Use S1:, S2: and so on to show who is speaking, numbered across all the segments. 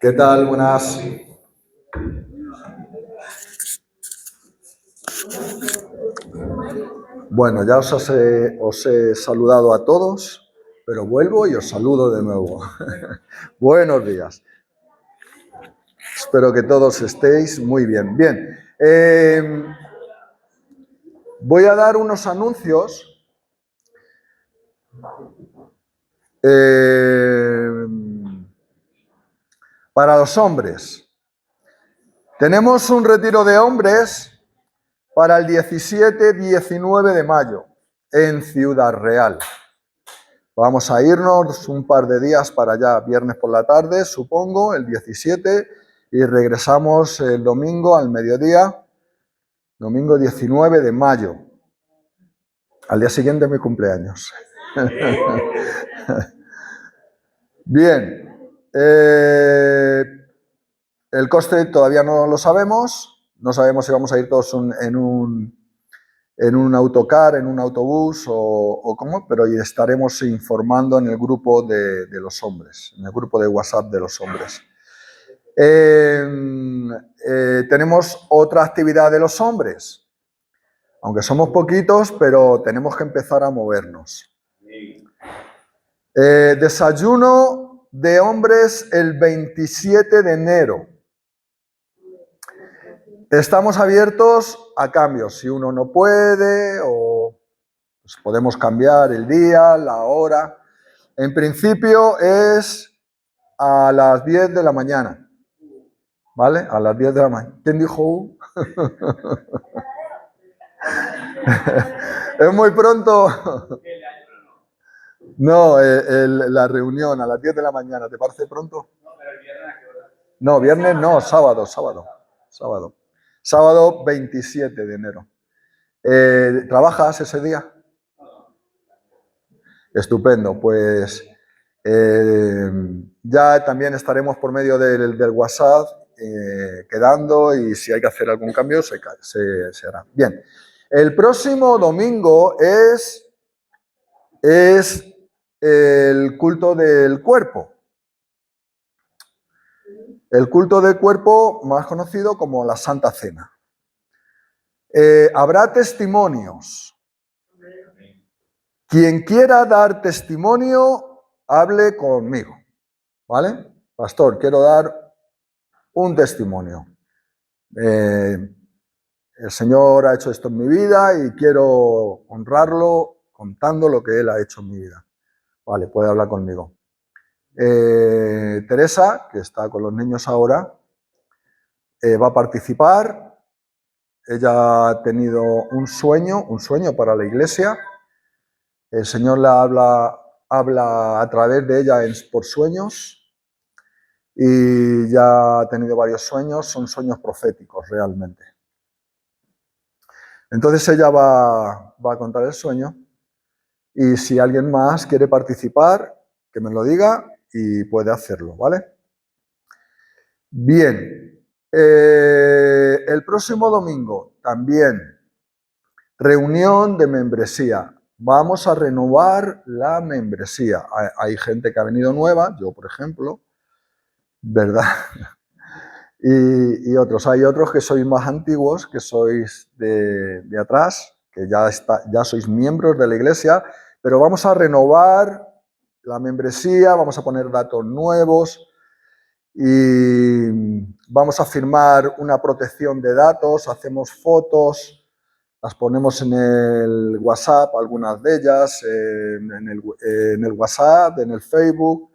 S1: ¿Qué tal? Buenas. Bueno, ya os he saludado a todos, pero vuelvo y os saludo de nuevo. Buenos días. Espero que todos estéis muy bien. Bien, voy a dar unos anuncios. Para los hombres. Tenemos un retiro de hombres para el 17-19 de mayo en Ciudad Real. Vamos a irnos un par de días para allá, viernes por la tarde, supongo, el 17, y regresamos el domingo al mediodía, domingo 19 de mayo. Al día siguiente mi cumpleaños. Bien. El coste todavía no lo sabemos. No sabemos si vamos a ir todos en un autocar, en un autobús o cómo, pero estaremos informando en el grupo de los hombres, en el grupo de WhatsApp de los hombres. Tenemos otra actividad de los hombres, aunque somos poquitos, pero tenemos que empezar a movernos. Desayuno de hombres el 27 de enero. Estamos abiertos a cambios. Si uno no puede o pues podemos cambiar el día, la hora. En principio es a las 10 de la mañana. ¿Vale? A las 10 de la mañana. ¿Quién dijo? Es muy pronto. No, la reunión a las 10 de la mañana. ¿Te parece pronto? No, pero el viernes ¿a qué hora? No, viernes no, sábado. Sábado 27 de enero. ¿Trabajas ese día? Estupendo, pues ya también estaremos por medio del WhatsApp quedando y si hay que hacer algún cambio se hará. Bien, el próximo domingo es el culto del cuerpo. El culto del cuerpo, más conocido como la Santa Cena. Habrá testimonios. Quien quiera dar testimonio, hable conmigo, ¿vale? Pastor, quiero dar un testimonio. El Señor ha hecho esto en mi vida y quiero honrarlo contando lo que Él ha hecho en mi vida. Vale, puede hablar conmigo. Teresa, que está con los niños ahora, va a participar. Ella ha tenido un sueño para la iglesia. El Señor la habla a través de ella por sueños y ya ha tenido varios sueños, son sueños proféticos realmente. Entonces ella va a contar el sueño y si alguien más quiere participar, que me lo diga y puede hacerlo, ¿vale? Bien, el próximo domingo también reunión de membresía. Vamos a renovar la membresía. Hay gente que ha venido nueva, yo por ejemplo, ¿verdad? Y otros. Hay otros que sois más antiguos, que sois de atrás, que ya sois miembros de la iglesia, pero vamos a renovar la membresía, vamos a poner datos nuevos y vamos a firmar una protección de datos, hacemos fotos, las ponemos en el WhatsApp, algunas de ellas, en el WhatsApp, en el Facebook,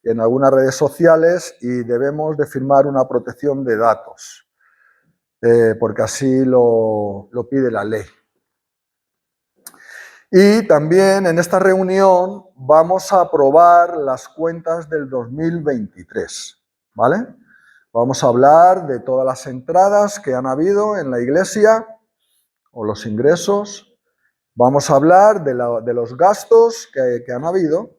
S1: en algunas redes sociales y debemos de firmar una protección de datos, porque así lo pide la ley. Y también en esta reunión vamos a aprobar las cuentas del 2023, ¿vale? Vamos a hablar de todas las entradas que han habido en la iglesia, o los ingresos, vamos a hablar de los gastos que han habido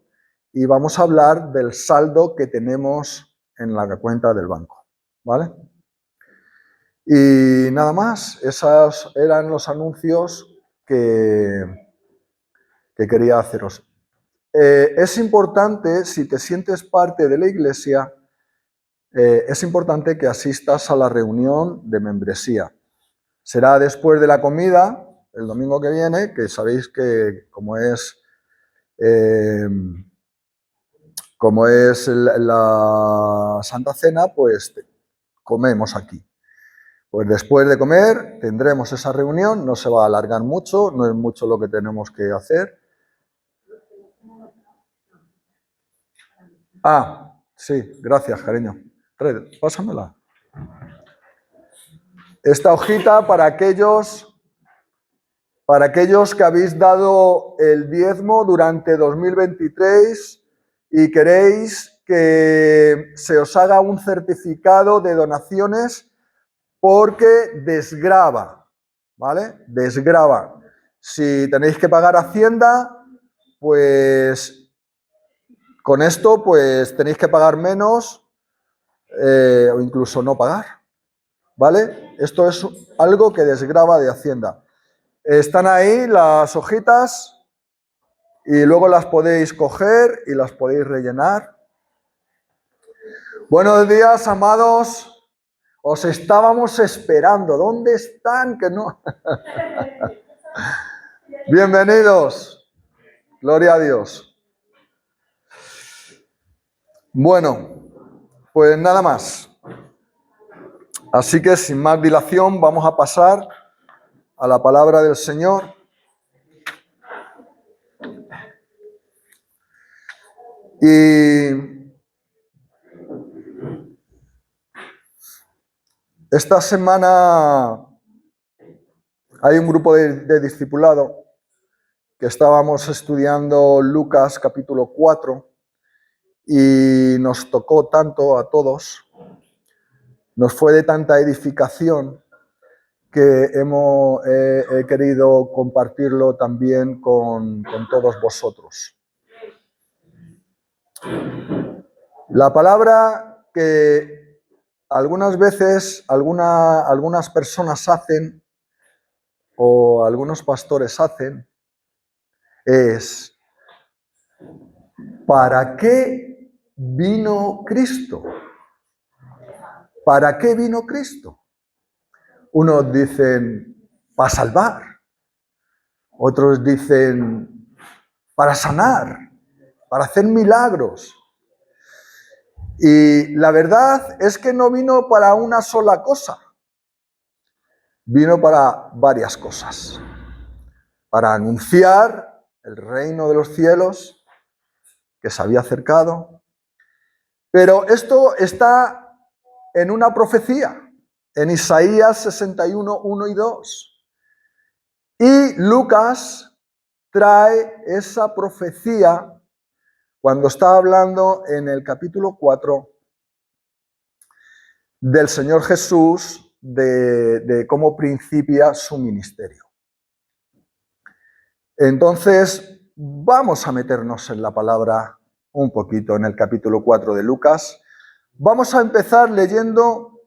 S1: y vamos a hablar del saldo que tenemos en la cuenta del banco, ¿vale? Y nada más, esos eran los anuncios que quería haceros. Es importante, si te sientes parte de la iglesia, es importante que asistas a la reunión de membresía. Será después de la comida, el domingo que viene, que sabéis que como es la Santa Cena, pues comemos aquí. Pues después de comer tendremos esa reunión, no se va a alargar mucho, no es mucho lo que tenemos que hacer. Ah, sí, gracias, cariño. Pásamela. Esta hojita para aquellos que habéis dado el diezmo durante 2023 y queréis que se os haga un certificado de donaciones porque desgrava, ¿vale? Desgrava. Si tenéis que pagar Hacienda, pues con esto pues tenéis que pagar menos o incluso no pagar, ¿vale? Esto es algo que desgrava de Hacienda. Están ahí las hojitas y luego las podéis coger y las podéis rellenar. Buenos días, amados. Os estábamos esperando. ¿Dónde están? Que no. Bienvenidos. Gloria a Dios. Bueno, pues nada más. Así que sin más dilación vamos a pasar a la palabra del Señor. Y esta semana hay un grupo de discipulado que estábamos estudiando Lucas capítulo 4 y nos tocó tanto a todos, nos fue de tanta edificación que he querido compartirlo también con todos vosotros. La palabra que algunas veces algunas personas hacen o algunos pastores hacen es: ¿para qué vino Cristo? ¿Para qué vino Cristo? Unos dicen para salvar, otros dicen para sanar, para hacer milagros. Y la verdad es que no vino para una sola cosa, vino para varias cosas. Para anunciar el reino de los cielos que se había acercado. Pero esto está en una profecía, en Isaías 61, 1 y 2. Y Lucas trae esa profecía cuando está hablando en el capítulo 4 del Señor Jesús, de cómo principia su ministerio. Entonces, vamos a meternos en la palabra un poquito en el capítulo 4 de Lucas. Vamos a empezar leyendo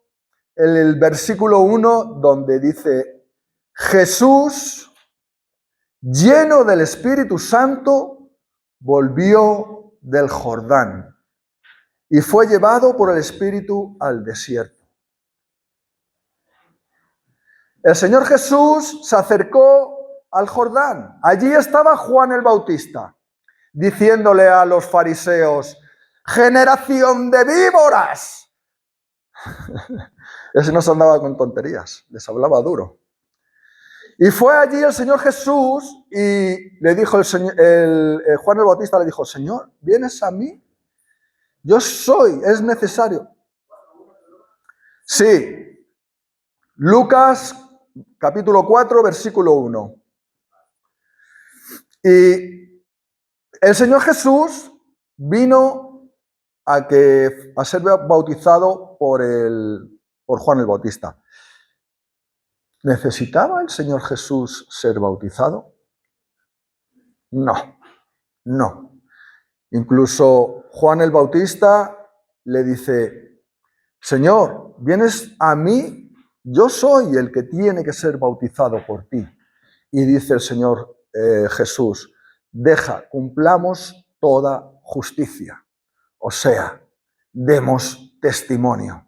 S1: el versículo 1, donde dice: Jesús, lleno del Espíritu Santo, volvió del Jordán y fue llevado por el Espíritu al desierto. El Señor Jesús se acercó al Jordán. Allí estaba Juan el Bautista, diciéndole a los fariseos: ¡generación de víboras! Ese no se andaba con tonterías, les hablaba duro. Y fue allí el Señor Jesús y le dijo Juan el Bautista le dijo: Señor, ¿vienes a mí? Yo soy, es necesario. Sí, Lucas capítulo 4, versículo 1. Y el Señor Jesús vino a ser bautizado por Juan el Bautista. ¿Necesitaba el Señor Jesús ser bautizado? No. Incluso Juan el Bautista le dice: Señor, ¿vienes a mí? Yo soy el que tiene que ser bautizado por ti. Y dice el Señor Jesús: cumplamos toda justicia. O sea, demos testimonio.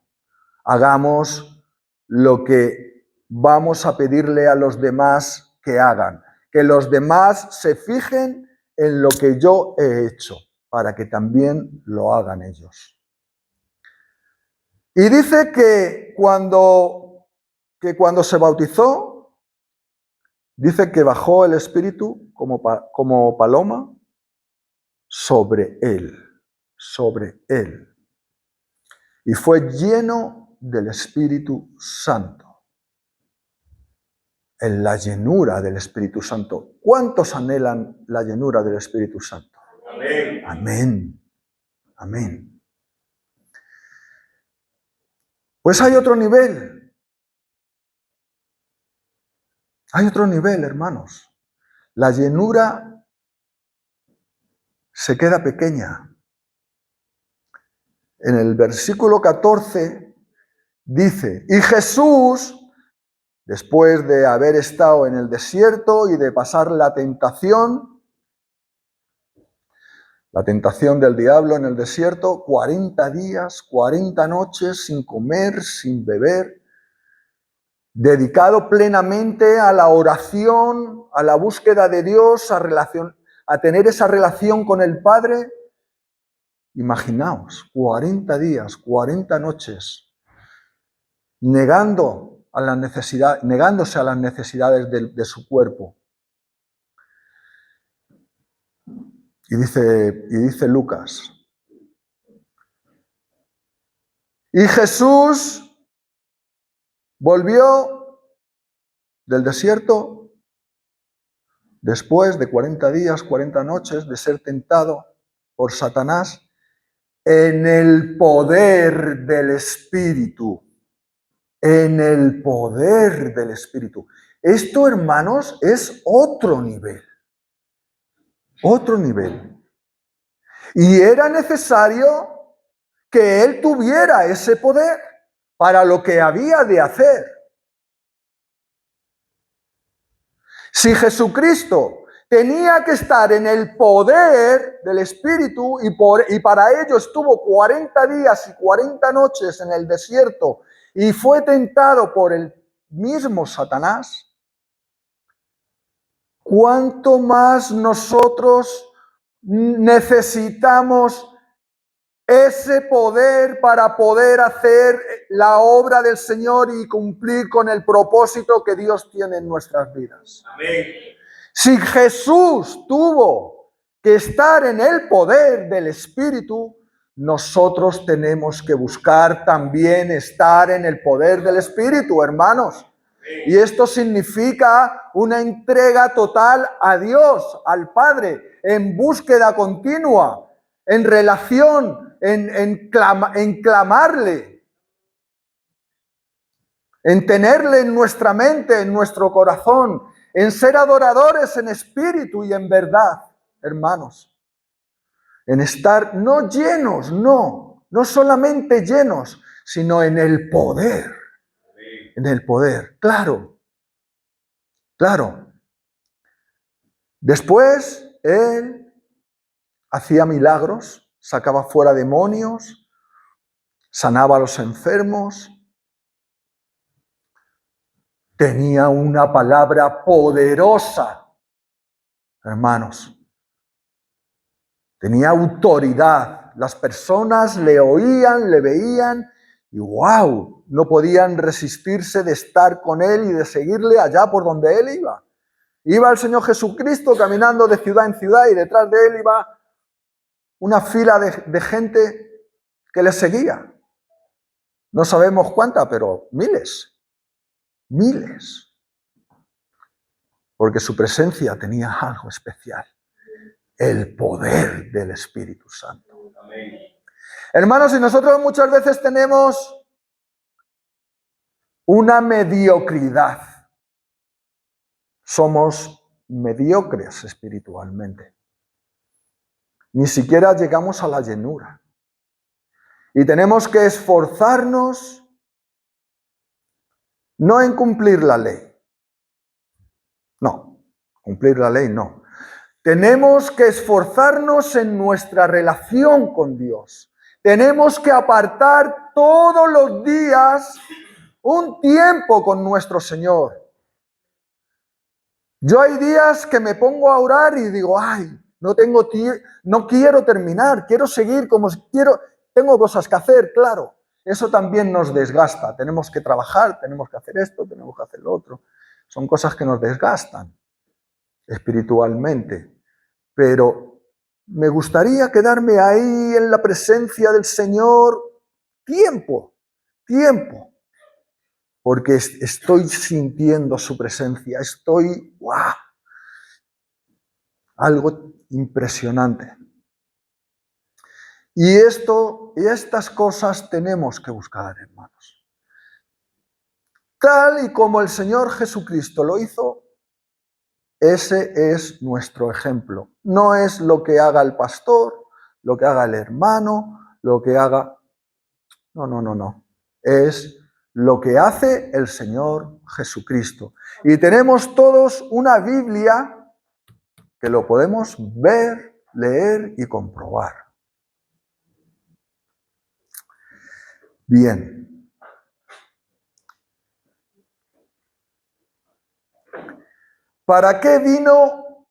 S1: Hagamos lo que vamos a pedirle a los demás que hagan. Que los demás se fijen en lo que yo he hecho, para que también lo hagan ellos. Y dice que cuando se bautizó, dice que bajó el Espíritu como paloma sobre él. Y fue lleno del Espíritu Santo. En la llenura del Espíritu Santo. ¿Cuántos anhelan la llenura del Espíritu Santo?
S2: Amén.
S1: Amén. Amén. Pues hay otro nivel. Hay otro nivel, hermanos. La llenura se queda pequeña. En el versículo 14 dice, y Jesús, después de haber estado en el desierto y de pasar la tentación del diablo en el desierto, 40 días, 40 noches sin comer, sin beber, dedicado plenamente a la oración, a la búsqueda de Dios, a tener esa relación con el Padre. Imaginaos, 40 días, 40 noches, negándose a las necesidades de su cuerpo. Y dice Lucas, y Jesús volvió del desierto después de 40 días, 40 noches de ser tentado por Satanás en el poder del Espíritu. En el poder del Espíritu. Esto, hermanos, es otro nivel. Otro nivel. Y era necesario que él tuviera ese poder para lo que había de hacer. Si Jesucristo tenía que estar en el poder del Espíritu y para ello estuvo 40 días y 40 noches en el desierto y fue tentado por el mismo Satanás, ¿cuánto más nosotros necesitamos ese poder para poder hacer la obra del Señor y cumplir con el propósito que Dios tiene en nuestras vidas?
S2: Amén.
S1: Si Jesús tuvo que estar en el poder del Espíritu, nosotros tenemos que buscar también estar en el poder del Espíritu, hermanos. Y esto significa una entrega total a Dios, al Padre, en búsqueda continua, en relación, en clamarle, en tenerle en nuestra mente, en nuestro corazón, en ser adoradores en espíritu y en verdad, hermanos. En estar no llenos, no solamente llenos, sino en el poder. En el poder, claro. Después, él hacía milagros, sacaba fuera demonios, sanaba a los enfermos. Tenía una palabra poderosa, hermanos. Tenía autoridad. Las personas le oían, le veían y ¡wow! No podían resistirse de estar con él y de seguirle allá por donde él iba. Iba el Señor Jesucristo caminando de ciudad en ciudad y detrás de él iba una fila de gente que le seguía. No sabemos cuánta, pero miles. Porque su presencia tenía algo especial. El poder del Espíritu Santo.
S2: Amén.
S1: Hermanos, y nosotros muchas veces tenemos una mediocridad. Somos mediocres espiritualmente. Ni siquiera llegamos a la llenura. Y tenemos que esforzarnos no en cumplir la ley. No, cumplir la ley no. Tenemos que esforzarnos en nuestra relación con Dios. Tenemos que apartar todos los días un tiempo con nuestro Señor. Yo hay días que me pongo a orar y digo, ay, no quiero terminar, quiero seguir tengo cosas que hacer, claro. Eso también nos desgasta. Tenemos que trabajar, tenemos que hacer esto, tenemos que hacer lo otro. Son cosas que nos desgastan espiritualmente. Pero me gustaría quedarme ahí en la presencia del Señor tiempo, porque estoy sintiendo su presencia, ¡guau! Algo impresionante. Y estas cosas tenemos que buscar, hermanos. Tal y como el Señor Jesucristo lo hizo, ese es nuestro ejemplo. No es lo que haga el pastor, lo que haga el hermano, lo que haga... No. Es lo que hace el Señor Jesucristo. Y tenemos todos una Biblia que lo podemos ver, leer y comprobar. Bien. ¿Para qué vino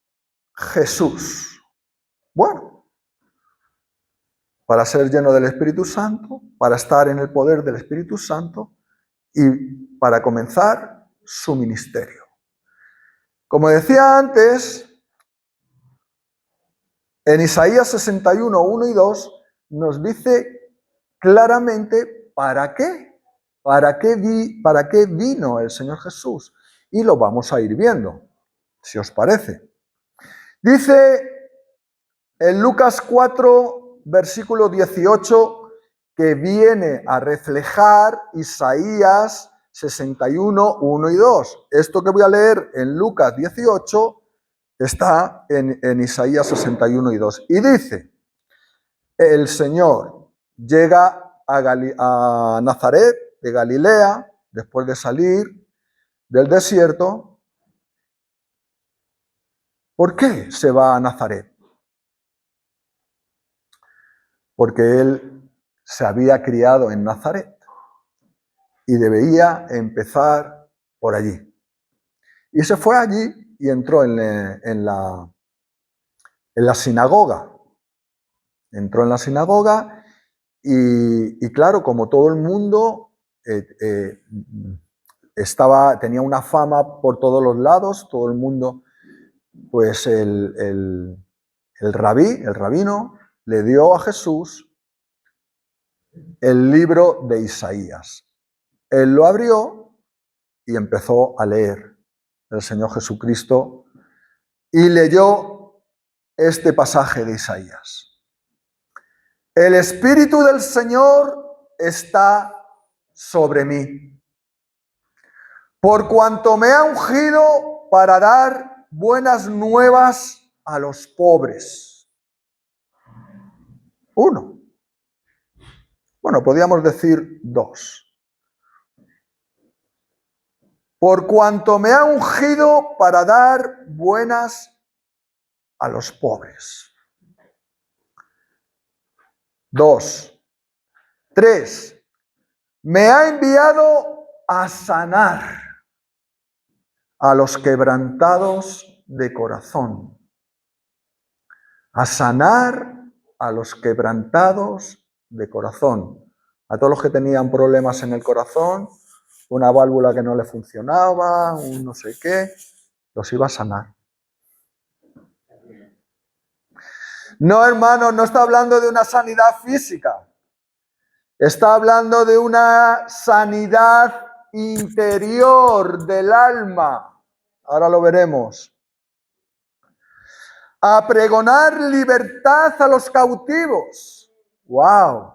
S1: Jesús? Bueno, para ser lleno del Espíritu Santo, para estar en el poder del Espíritu Santo y para comenzar su ministerio. Como decía antes, en Isaías 61, 1 y 2 nos dice claramente para qué vino el Señor Jesús. Y lo vamos a ir viendo, si os parece. Dice en Lucas 4, versículo 18, que viene a reflejar Isaías 61, 1 y 2. Esto que voy a leer en Lucas 18 está en Isaías 61 y 2. Y dice, el Señor llega a Nazaret de Galilea, después de salir del desierto. ¿Por qué se va a Nazaret? Porque él se había criado en Nazaret y debía empezar por allí. Y se fue allí y entró en la sinagoga. Entró en la sinagoga y claro, como todo el mundo tenía una fama por todos los lados, todo el mundo, pues el rabino, le dio a Jesús el libro de Isaías. Él lo abrió y empezó a leer el Señor Jesucristo y leyó este pasaje de Isaías. El Espíritu del Señor está sobre mí, por cuanto me ha ungido para dar buenas nuevas a los pobres. 1. Bueno, podríamos decir 2. Por cuanto me ha ungido para dar buenas a los pobres. 2. 3. Me ha enviado a sanar a los quebrantados de corazón. A sanar a los quebrantados de corazón. A todos los que tenían problemas en el corazón, una válvula que no le funcionaba, un no sé qué, los iba a sanar. No, hermano, no está hablando de una sanidad física. Está hablando de una sanidad interior del alma. Ahora lo veremos. A pregonar libertad a los cautivos. ¡Wow!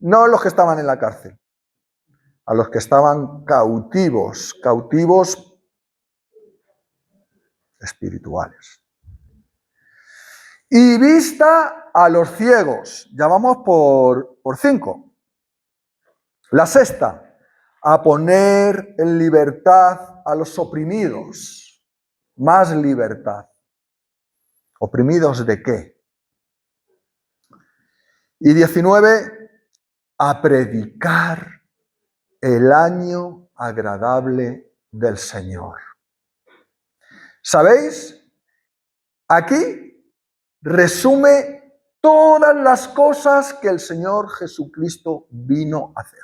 S1: No los que estaban en la cárcel. A los que estaban cautivos espirituales. Y vista a los ciegos. Ya vamos por 5. La 6. A poner en libertad a los oprimidos. Más libertad. ¿Oprimidos de qué? Y 19, a predicar el año agradable del Señor. ¿Sabéis? Aquí resume todas las cosas que el Señor Jesucristo vino a hacer.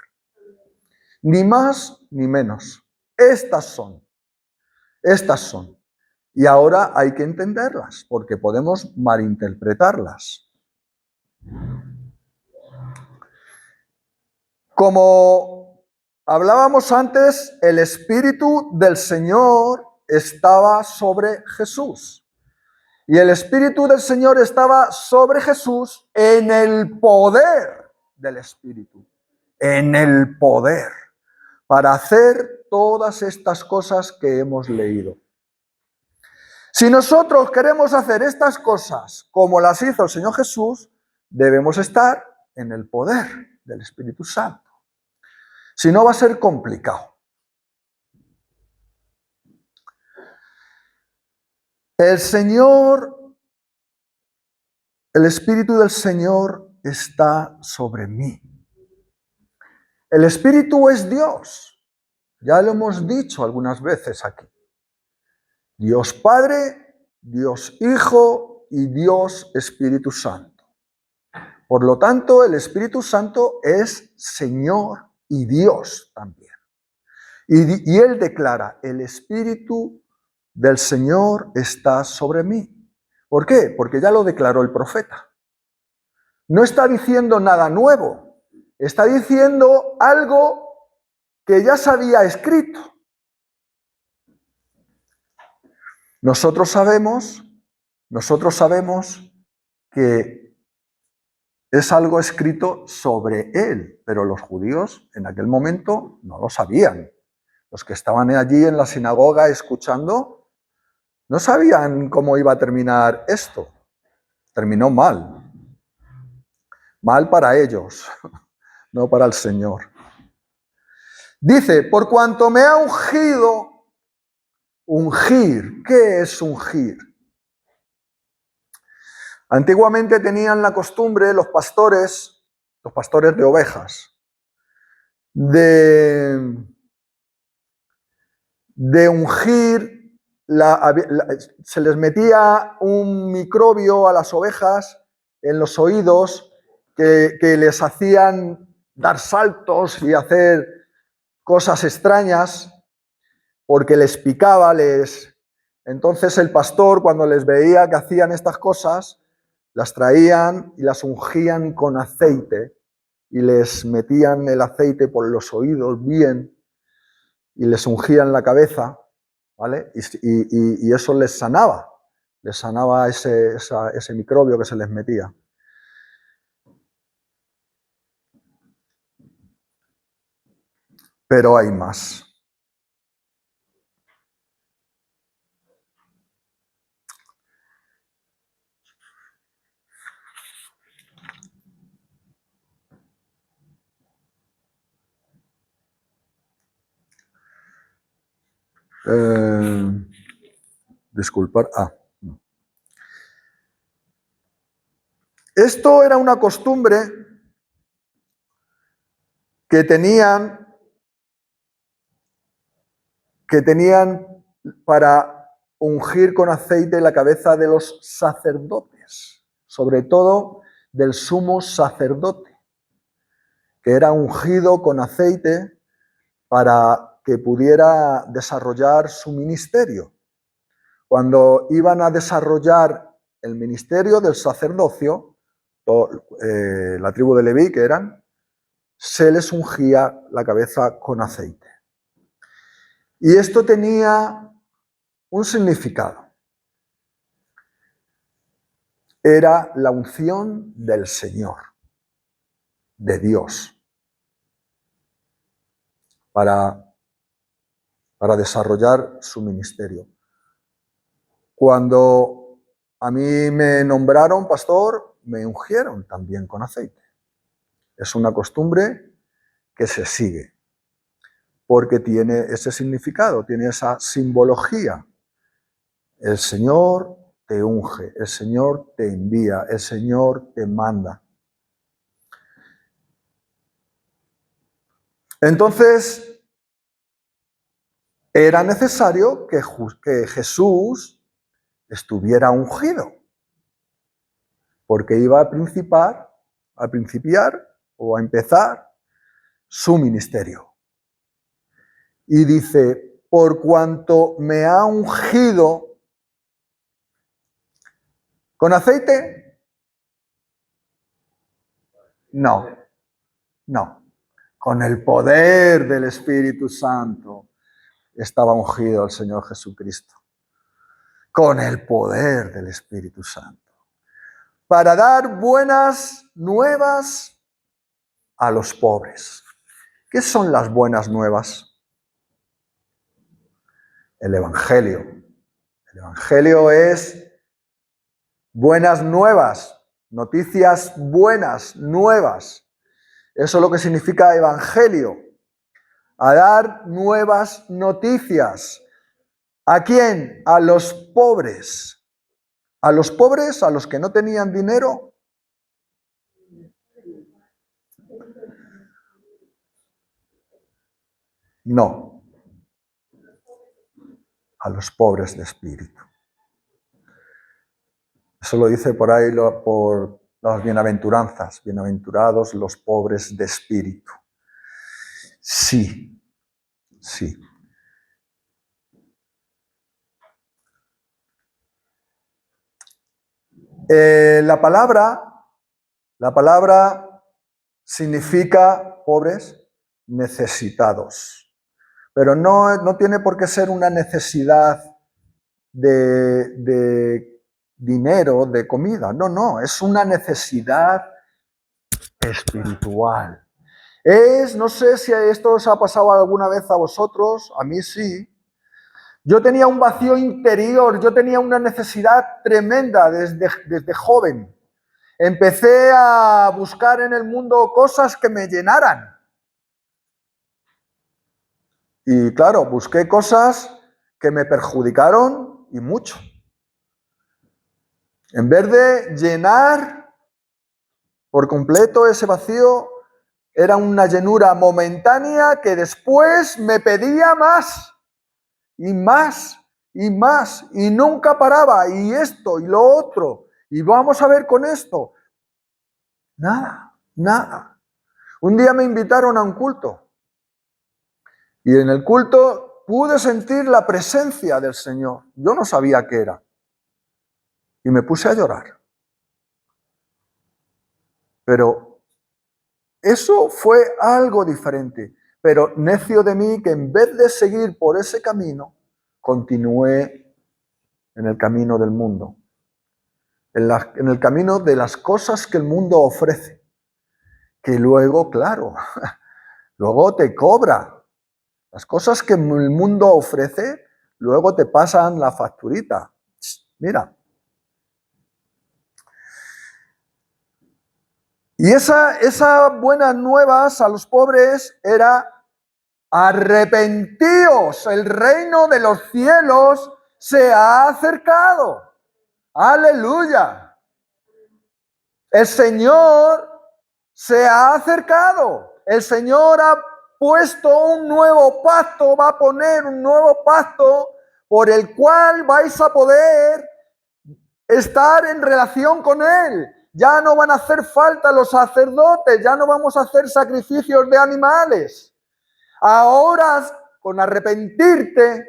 S1: Ni más ni menos. Estas son. Y ahora hay que entenderlas, porque podemos malinterpretarlas. Como hablábamos antes, el Espíritu del Señor estaba sobre Jesús. Y el Espíritu del Señor estaba sobre Jesús en el poder del Espíritu. En el poder. Para hacer todas estas cosas que hemos leído. Si nosotros queremos hacer estas cosas como las hizo el Señor Jesús, debemos estar en el poder del Espíritu Santo. Si no, va a ser complicado. El Espíritu del Señor está sobre mí. El Espíritu es Dios. Ya lo hemos dicho algunas veces aquí. Dios Padre, Dios Hijo y Dios Espíritu Santo. Por lo tanto, el Espíritu Santo es Señor y Dios también. Y Él declara, el Espíritu del Señor está sobre mí. ¿Por qué? Porque ya lo declaró el profeta. No está diciendo nada nuevo. Está diciendo algo que ya se había escrito. Nosotros sabemos que es algo escrito sobre él, pero los judíos en aquel momento no lo sabían. Los que estaban allí en la sinagoga escuchando no sabían cómo iba a terminar esto. Terminó mal. Mal para ellos, no para el Señor. Dice, por cuanto me ha ungido. Ungir. ¿Qué es ungir? Antiguamente tenían la costumbre los pastores de ovejas, de ungir, se les metía un microbio a las ovejas en los oídos que les hacían dar saltos y hacer cosas extrañas porque les picaba, Entonces el pastor, cuando les veía que hacían estas cosas, las traían y las ungían con aceite y les metían el aceite por los oídos bien y les ungían la cabeza, ¿vale? Y eso les sanaba ese microbio que se les metía. Pero hay más. Disculpar. Esto era una costumbre que tenían para ungir con aceite la cabeza de los sacerdotes, sobre todo del sumo sacerdote, que era ungido con aceite para que pudiera desarrollar su ministerio. Cuando iban a desarrollar el ministerio del sacerdocio, la tribu de Leví, que eran, se les ungía la cabeza con aceite. Y esto tenía un significado. Era la unción del Señor, de Dios, para desarrollar su ministerio. Cuando a mí me nombraron pastor, me ungieron también con aceite. Es una costumbre que se sigue, porque tiene ese significado, tiene esa simbología. El Señor te unge, el Señor te envía, el Señor te manda. Entonces, era necesario que Jesús estuviera ungido, porque iba a principiar o a empezar su ministerio. Y dice, por cuanto me ha ungido con aceite, no, con el poder del Espíritu Santo estaba ungido el Señor Jesucristo, con el poder del Espíritu Santo, para dar buenas nuevas a los pobres. ¿Qué son las buenas nuevas? El Evangelio. El Evangelio es buenas nuevas, noticias buenas, nuevas. Eso es lo que significa Evangelio. A dar nuevas noticias. ¿A quién? A los pobres. ¿A los pobres? ¿A los que no tenían dinero? No. A los pobres de espíritu. Eso lo dice por ahí por las bienaventuranzas. Bienaventurados los pobres de espíritu. Sí, sí. La palabra significa pobres, necesitados. Pero no tiene por qué ser una necesidad de dinero, de comida. No, es una necesidad espiritual. No sé si esto os ha pasado alguna vez a vosotros, a mí sí. Yo tenía un vacío interior, yo tenía una necesidad tremenda desde joven. Empecé a buscar en el mundo cosas que me llenaran. Y claro, busqué cosas que me perjudicaron y mucho. En vez de llenar por completo ese vacío, era una llenura momentánea que después me pedía más y más y más y nunca paraba, y esto y lo otro, y vamos a ver con esto. Nada. Un día me invitaron a un culto y en el culto pude sentir la presencia del Señor. Yo no sabía qué era y me puse a llorar. Pero eso fue algo diferente. Pero necio de mí que en vez de seguir por ese camino, continué en el camino del mundo. En el camino de las cosas que el mundo ofrece. Que luego, claro, luego te cobra. Las cosas que el mundo ofrece, luego te pasan la facturita. Mira. Y esa buenas nuevas a los pobres era: arrepentíos, el reino de los cielos se ha acercado. Aleluya. El Señor se ha acercado. El Señor ha puesto un nuevo pacto, va a poner un nuevo pacto por el cual vais a poder estar en relación con Él. Ya no van a hacer falta los sacerdotes, ya no vamos a hacer sacrificios de animales. Ahora, con arrepentirte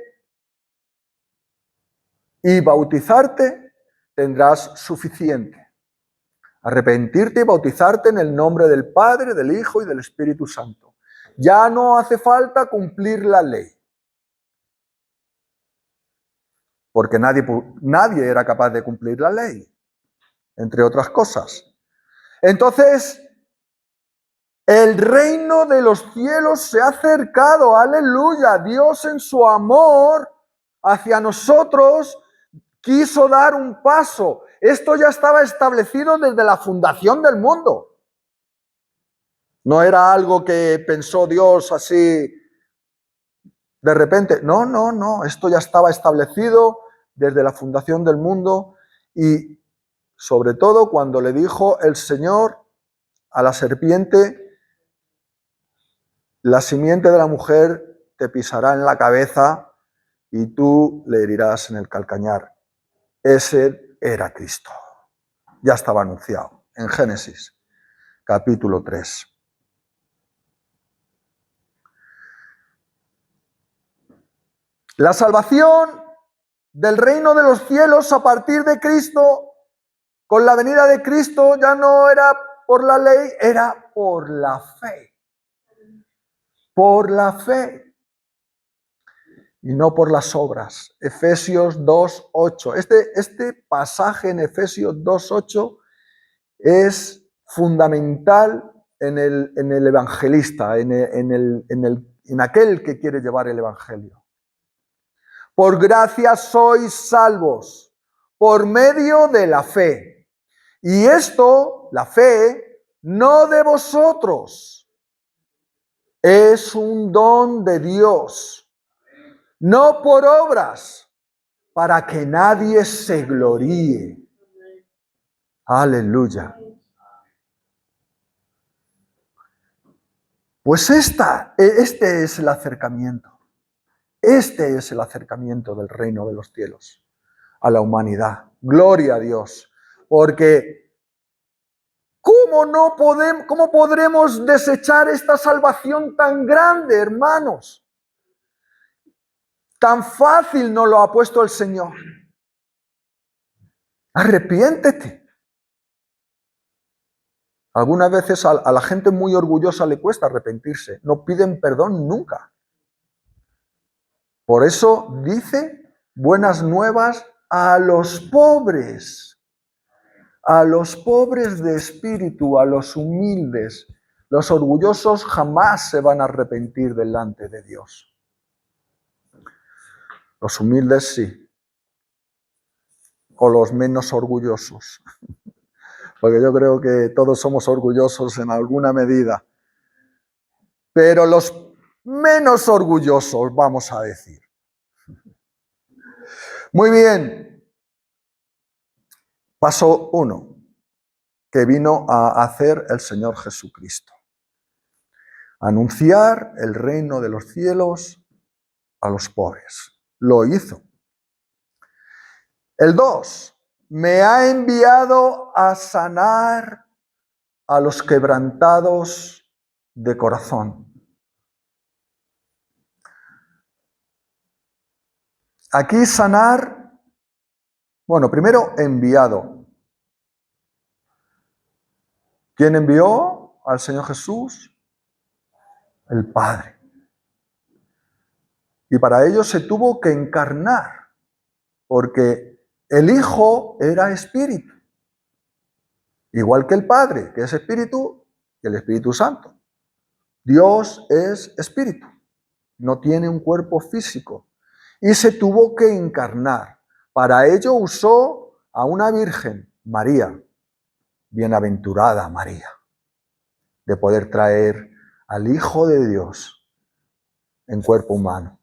S1: y bautizarte, tendrás suficiente. Arrepentirte y bautizarte en el nombre del Padre, del Hijo y del Espíritu Santo. Ya no hace falta cumplir la ley. Porque nadie era capaz de cumplir la ley, entre otras cosas. Entonces, el reino de los cielos se ha acercado. Aleluya. Dios en su amor hacia nosotros quiso dar un paso. Esto ya estaba establecido desde la fundación del mundo. No era algo que pensó Dios así de repente. No. Esto ya estaba establecido desde la fundación del mundo, y sobre todo cuando le dijo el Señor a la serpiente: La simiente de la mujer te pisará en la cabeza y tú le herirás en el calcañar. Ese era Cristo. Ya estaba anunciado en Génesis, capítulo 3. La salvación del reino de los cielos a partir de Cristo, con la venida de Cristo, ya no era por la ley, era por la fe. Por la fe. Y no por las obras. Efesios 2:8. Este pasaje en Efesios 2:8 es fundamental en el evangelista, en aquel que quiere llevar el evangelio. Por gracia sois salvos, por medio de la fe. Y esto, la fe, no de vosotros, es un don de Dios, no por obras, para que nadie se gloríe. Aleluya. Pues este es el acercamiento. Este es el acercamiento del reino de los cielos a la humanidad. Gloria a Dios. Porque ¿cómo podremos desechar esta salvación tan grande, hermanos? Tan fácil nos lo ha puesto el Señor. Arrepiéntete. Algunas veces a la gente muy orgullosa le cuesta arrepentirse. No piden perdón nunca. Por eso dice buenas nuevas a los pobres de espíritu, a los humildes. Los orgullosos jamás se van a arrepentir delante de Dios. Los humildes sí. O los menos orgullosos. Porque yo creo que todos somos orgullosos en alguna medida. Pero los menos orgullosos, vamos a decir. Muy bien. Paso 1, que vino a hacer el Señor Jesucristo. Anunciar el reino de los cielos a los pobres. Lo hizo. El 2, me ha enviado a sanar a los quebrantados de corazón. Aquí sanar, bueno, primero enviado. ¿Quién envió al Señor Jesús? El Padre. Y para ello se tuvo que encarnar, porque el Hijo era espíritu, igual que el Padre, que es espíritu, y el Espíritu Santo. Dios es espíritu, no tiene un cuerpo físico, y se tuvo que encarnar. Para ello usó a una virgen, María, bienaventurada María, de poder traer al Hijo de Dios en cuerpo humano.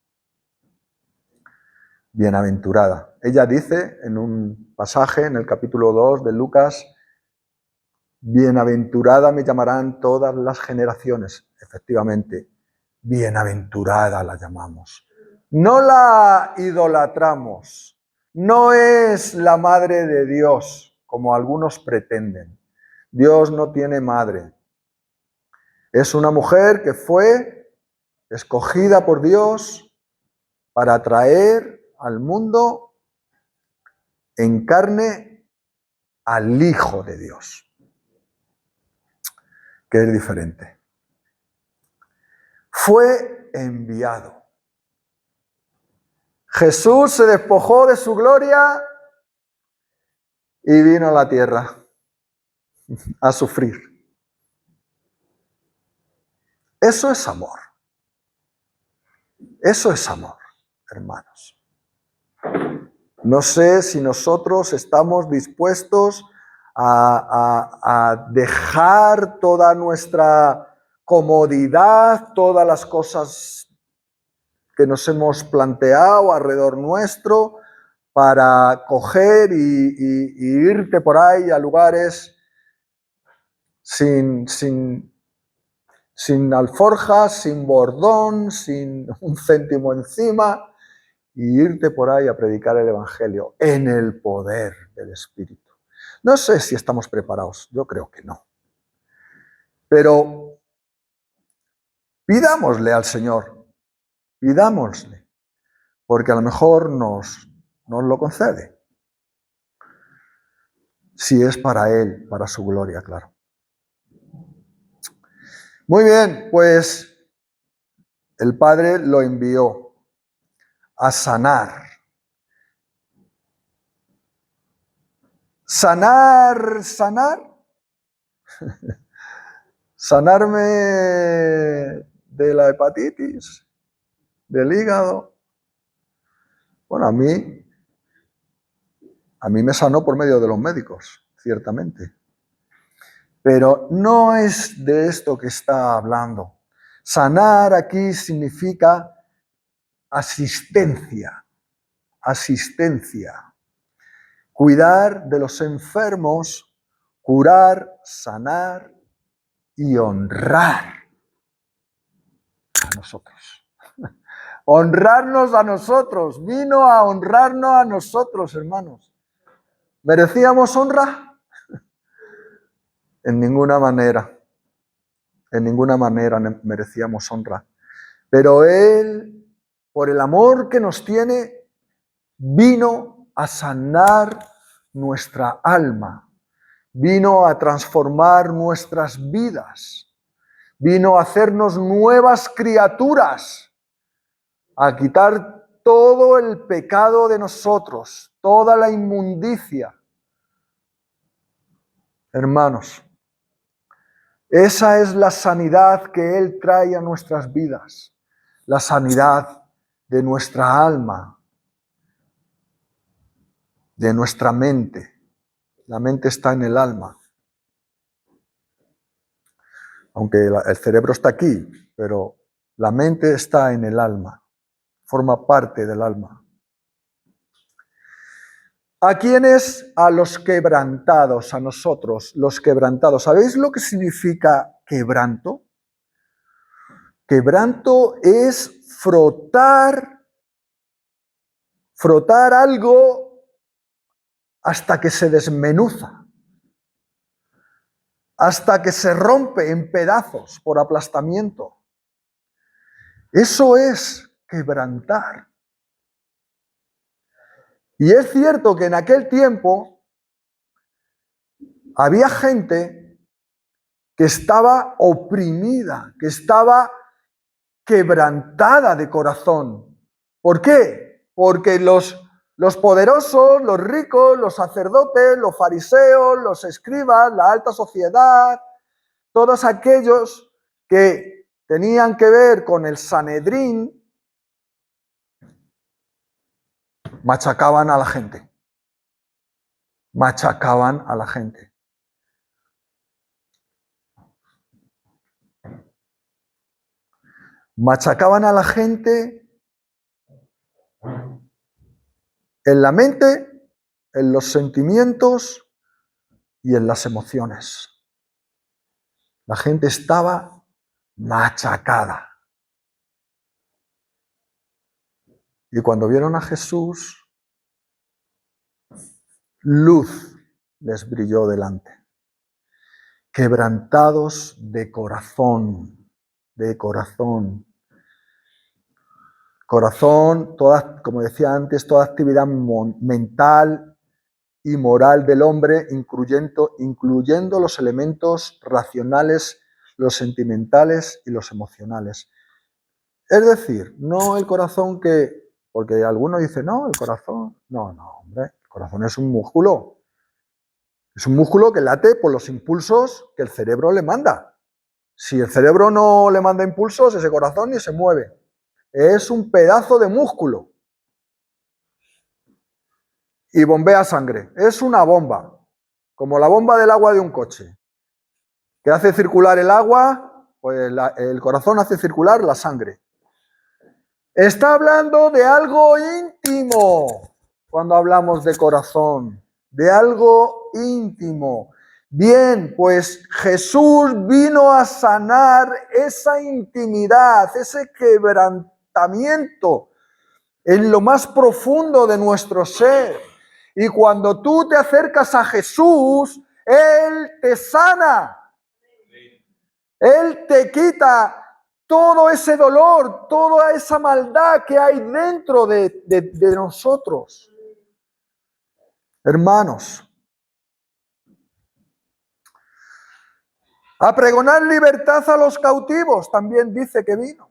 S1: Bienaventurada. Ella dice en un pasaje en el capítulo 2 de Lucas, bienaventurada me llamarán todas las generaciones. Efectivamente, bienaventurada la llamamos. No la idolatramos. No es la madre de Dios, como algunos pretenden. Dios no tiene madre. Es una mujer que fue escogida por Dios para traer al mundo en carne al Hijo de Dios, que es diferente. Fue enviado. Jesús se despojó de su gloria y vino a la tierra a sufrir. Eso es amor. Eso es amor, hermanos. No sé si nosotros estamos dispuestos a dejar toda nuestra comodidad, todas las cosas que nos hemos planteado alrededor nuestro, para coger y irte por ahí a lugares sin sin alforjas, sin bordón, sin un céntimo encima, y irte por ahí a predicar el Evangelio en el poder del Espíritu. No sé si estamos preparados, yo creo que no. Pero pidámosle al Señor, pidámosle, porque a lo mejor nos lo concede. Si es para Él, para su gloria, claro. Muy bien, pues el Padre lo envió a sanar. Sanar. Sanarme de la hepatitis, del hígado. Bueno, a mí me sanó por medio de los médicos, ciertamente. Pero no es de esto que está hablando. Sanar aquí significa asistencia. Cuidar de los enfermos, curar, sanar y honrar a nosotros. Honrarnos a nosotros. Vino a honrarnos a nosotros, hermanos. ¿Merecíamos honra? En ninguna manera. En ninguna manera merecíamos honra. Pero Él, por el amor que nos tiene, vino a sanar nuestra alma. Vino a transformar nuestras vidas. Vino a hacernos nuevas criaturas. A quitar todo el pecado de nosotros, toda la inmundicia. Hermanos, esa es la sanidad que Él trae a nuestras vidas, la sanidad de nuestra alma, de nuestra mente. La mente está en el alma, aunque el cerebro está aquí, pero la mente está en el alma, forma parte del alma. ¿A quiénes? A los quebrantados, a nosotros, los quebrantados. ¿Sabéis lo que significa quebranto? Quebranto es frotar algo hasta que se desmenuza, hasta que se rompe en pedazos por aplastamiento. Eso es quebrantar. Y es cierto que en aquel tiempo había gente que estaba oprimida, que estaba quebrantada de corazón. ¿Por qué? Porque los poderosos, los ricos, los sacerdotes, los fariseos, los escribas, la alta sociedad, todos aquellos que tenían que ver con el Sanedrín, machacaban a la gente. Machacaban a la gente. Machacaban a la gente en la mente, en los sentimientos y en las emociones. La gente estaba machacada. Y cuando vieron a Jesús, luz les brilló delante. Quebrantados de corazón, Corazón, como decía antes, toda actividad mental y moral del hombre, incluyendo los elementos racionales, los sentimentales y los emocionales. Es decir, no el corazón porque algunos dicen, no, el corazón, no, hombre, el corazón es un músculo. Es un músculo que late por los impulsos que el cerebro le manda. Si el cerebro no le manda impulsos, ese corazón ni se mueve. Es un pedazo de músculo. Y bombea sangre. Es una bomba, como la bomba del agua de un coche, que hace circular el agua, pues el corazón hace circular la sangre. Está hablando de algo íntimo cuando hablamos de corazón, de algo íntimo. Bien, pues Jesús vino a sanar esa intimidad, ese quebrantamiento en lo más profundo de nuestro ser. Y cuando tú te acercas a Jesús, Él te sana. Él te quita todo ese dolor, toda esa maldad que hay dentro de nosotros. Hermanos, a pregonar libertad a los cautivos, también dice que vino.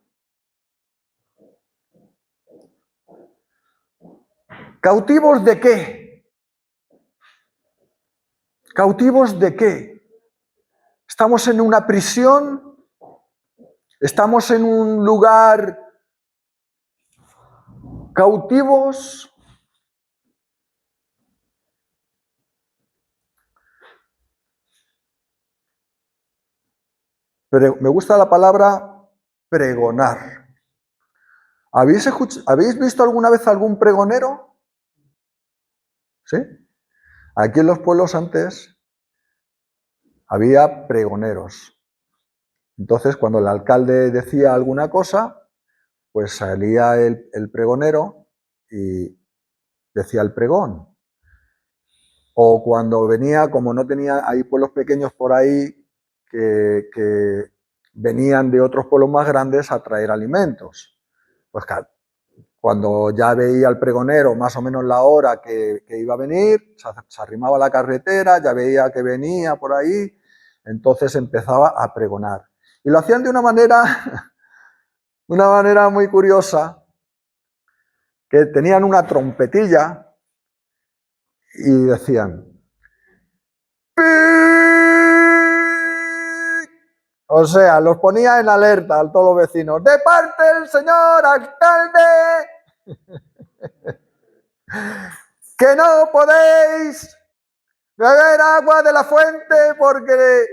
S1: ¿Cautivos de qué? ¿Cautivos de qué? ¿Estamos en una prisión? ¿Estamos en un lugar cautivos? Pero me gusta la palabra pregonar. ¿Habéis visto alguna vez algún pregonero? ¿Sí? Aquí en los pueblos antes había pregoneros. Entonces, cuando el alcalde decía alguna cosa, pues salía el pregonero y decía el pregón. O cuando venía, como no tenía, hay pueblos pequeños por ahí que venían de otros pueblos más grandes a traer alimentos. Pues cuando ya veía al pregonero más o menos la hora que iba a venir, se arrimaba a la carretera, ya veía que venía por ahí, entonces empezaba a pregonar. Y lo hacían de una manera muy curiosa, que tenían una trompetilla y decían, ¡Pi! O sea, los ponía en alerta a todos los vecinos. ¡De parte del señor alcalde! ¡Que no podéis beber agua de la fuente porque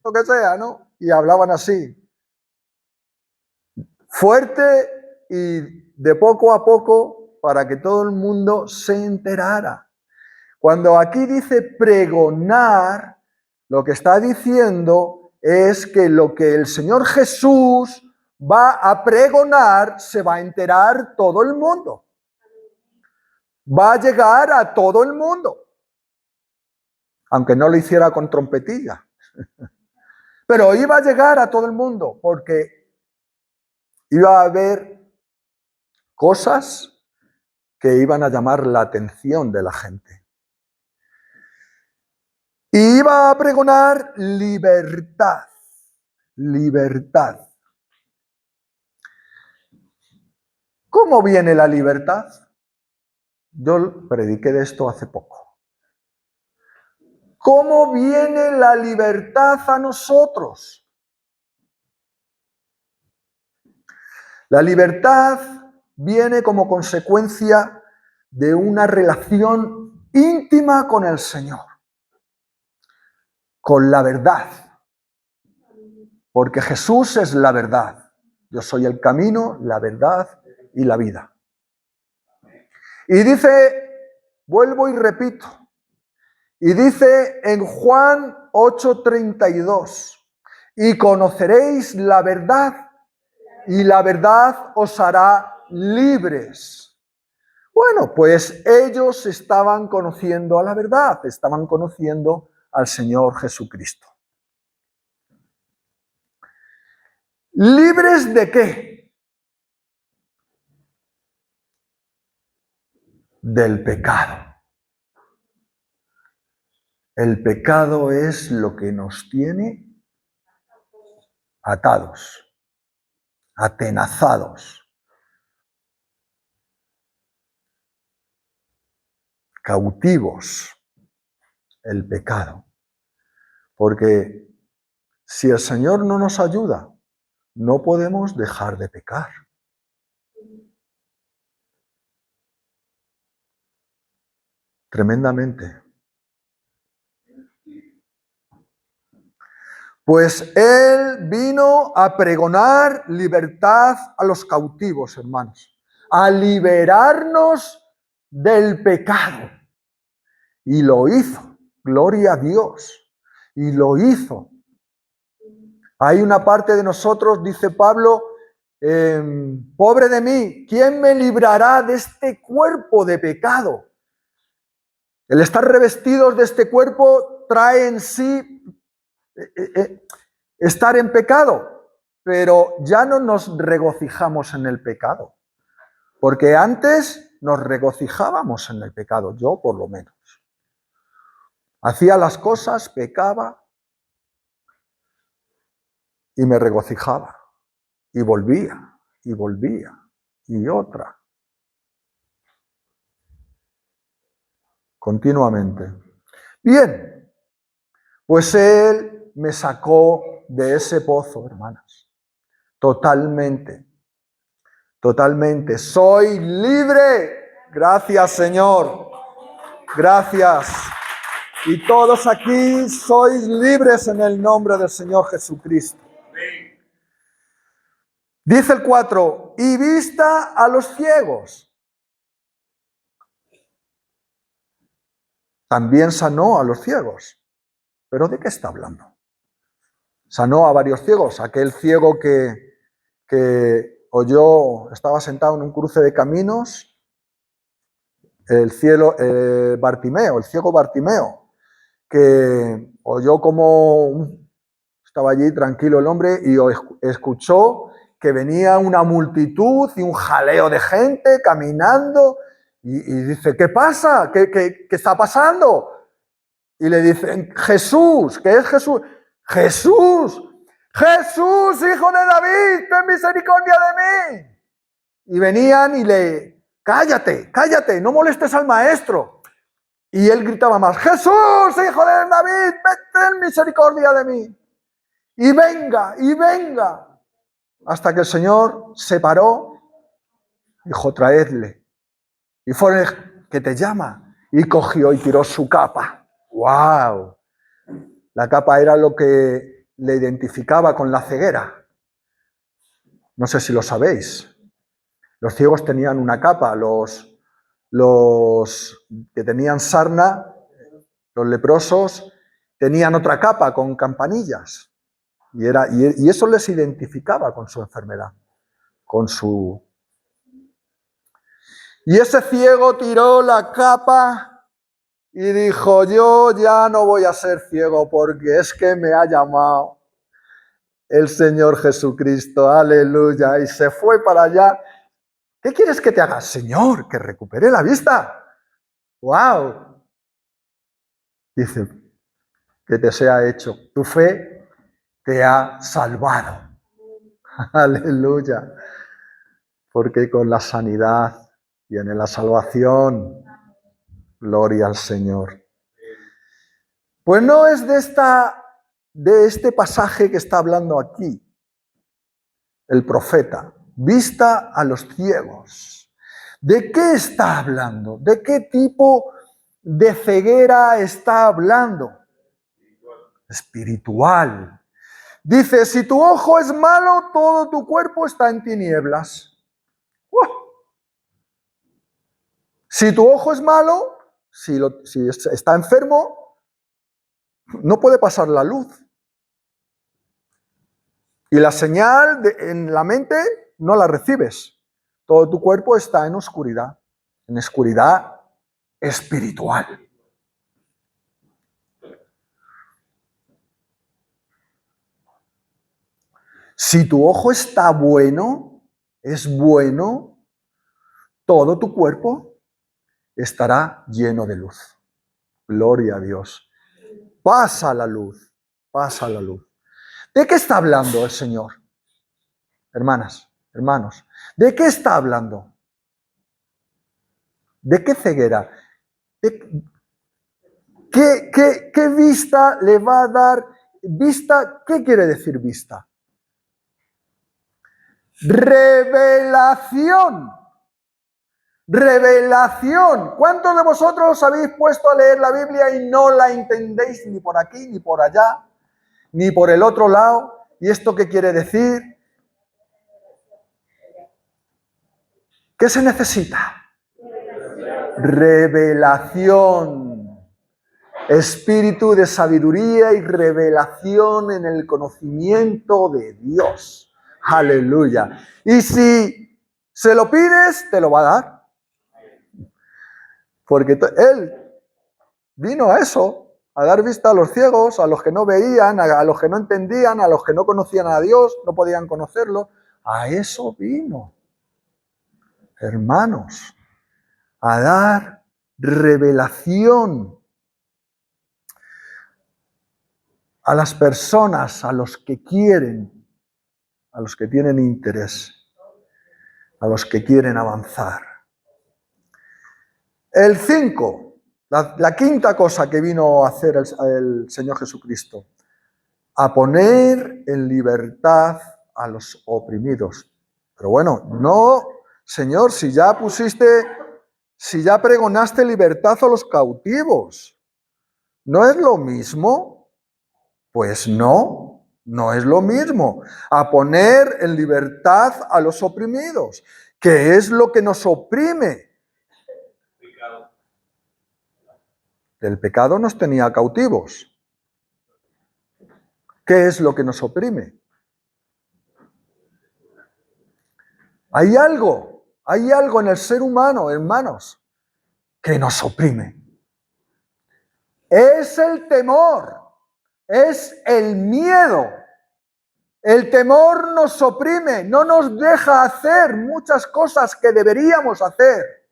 S1: lo que sea, ¿no? Y hablaban así. Fuerte y de poco a poco para que todo el mundo se enterara. Cuando aquí dice pregonar, lo que está diciendo es que lo que el Señor Jesús va a pregonar se va a enterar todo el mundo. Va a llegar a todo el mundo. Aunque no lo hiciera con trompetilla. Pero iba a llegar a todo el mundo porque iba a haber cosas que iban a llamar la atención de la gente. Y iba a pregonar libertad. Libertad. ¿Cómo viene la libertad? Yo prediqué de esto hace poco. ¿Cómo viene la libertad a nosotros? La libertad viene como consecuencia de una relación íntima con el Señor, con la verdad, porque Jesús es la verdad. Yo soy el camino, la verdad y la vida. Y dice, vuelvo y repito, y dice en Juan 8:32, y conoceréis la verdad, y la verdad os hará libres. Bueno, pues ellos estaban conociendo a la verdad, estaban conociendo al Señor Jesucristo. ¿Libres de qué? Del pecado. El pecado es lo que nos tiene atados, atenazados, cautivos, el pecado. Porque si el Señor no nos ayuda, no podemos dejar de pecar. Tremendamente. Pues Él vino a pregonar libertad a los cautivos, hermanos, a liberarnos del pecado. Y lo hizo, gloria a Dios. Y lo hizo. Hay una parte de nosotros, dice Pablo, pobre de mí, ¿quién me librará de este cuerpo de pecado? El estar revestidos de este cuerpo trae en sí estar en pecado, pero ya no nos regocijamos en el pecado, porque antes nos regocijábamos en el pecado, yo por lo menos. Hacía las cosas, pecaba y me regocijaba. Y volvía, y otra. Continuamente. Bien, pues Él me sacó de ese pozo, hermanas. Totalmente. Totalmente. Soy libre. Gracias, Señor. Gracias. Y todos aquí sois libres en el nombre del Señor Jesucristo. Dice el 4, y vista a los ciegos. También sanó a los ciegos. ¿Pero de qué está hablando? Sanó a varios ciegos. Aquel ciego que oyó, estaba sentado en un cruce de caminos, el ciego Bartimeo, que oyó como estaba allí tranquilo el hombre y escuchó que venía una multitud y un jaleo de gente caminando y dice, ¿qué pasa? ¿Qué está pasando? Y le dicen, Jesús, ¿qué es Jesús? Jesús, hijo de David, ten misericordia de mí. Y venían y cállate, no molestes al maestro. Y él gritaba más, Jesús, hijo de David, ten misericordia de mí. Y venga. Hasta que el Señor se paró, dijo, traedle. Y fue el que te llama. Y cogió y tiró su capa. ¡Wow! La capa era lo que le identificaba con la ceguera. No sé si lo sabéis. Los ciegos tenían una capa. Los que tenían sarna, los leprosos, tenían otra capa con campanillas. Y eso les identificaba con su enfermedad, Y ese ciego tiró la capa y dijo, yo ya no voy a ser ciego porque es que me ha llamado el Señor Jesucristo, aleluya, y se fue para allá. ¿Qué quieres que te haga? Señor, que recupere la vista. ¡Wow! Dice, que te sea hecho. Tu fe te ha salvado. Aleluya. Porque con la sanidad viene la salvación. Gloria al Señor. Pues no es de este pasaje que está hablando aquí el profeta. Vista a los ciegos. ¿De qué está hablando? ¿De qué tipo de ceguera está hablando? Espiritual. Dice, si tu ojo es malo, todo tu cuerpo está en tinieblas. Si tu ojo es malo, si está enfermo, no puede pasar la luz. Y la señal en la mente no la recibes. Todo tu cuerpo está en oscuridad espiritual. Si tu ojo está bueno, es bueno, todo tu cuerpo estará lleno de luz. Gloria a Dios. Pasa la luz. ¿De qué está hablando el Señor? Hermanas, hermanos, ¿de qué está hablando? ¿De qué ceguera? ¿Qué vista le va a dar? ¿Vista? ¿Qué quiere decir vista? Revelación. ¿Cuántos de vosotros os habéis puesto a leer la Biblia y no la entendéis ni por aquí, ni por allá, ni por el otro lado? ¿Y esto qué quiere decir? ¿Qué se necesita? Revelación. espíritu de sabiduría y revelación en el conocimiento de Dios. Aleluya. Y si se lo pides, te lo va a dar. Porque Él vino a eso, a dar vista a los ciegos, a los que no veían, a los que no entendían, a los que no conocían a Dios, no podían conocerlo. A eso vino, hermanos, a dar revelación a las personas, a los que quieren, a los que tienen interés, a los que quieren avanzar. El 5, la quinta cosa que vino a hacer el Señor Jesucristo, a poner en libertad a los oprimidos. Pero bueno, no, Señor, si ya pregonaste libertad a los cautivos, ¿no es lo mismo? Pues no, no es lo mismo. A poner en libertad a los oprimidos. ¿Qué es lo que nos oprime? El pecado nos tenía cautivos. ¿Qué es lo que nos oprime? Hay algo en el ser humano, hermanos, que nos oprime. Es el temor, es el miedo. El temor nos oprime, no nos deja hacer muchas cosas que deberíamos hacer.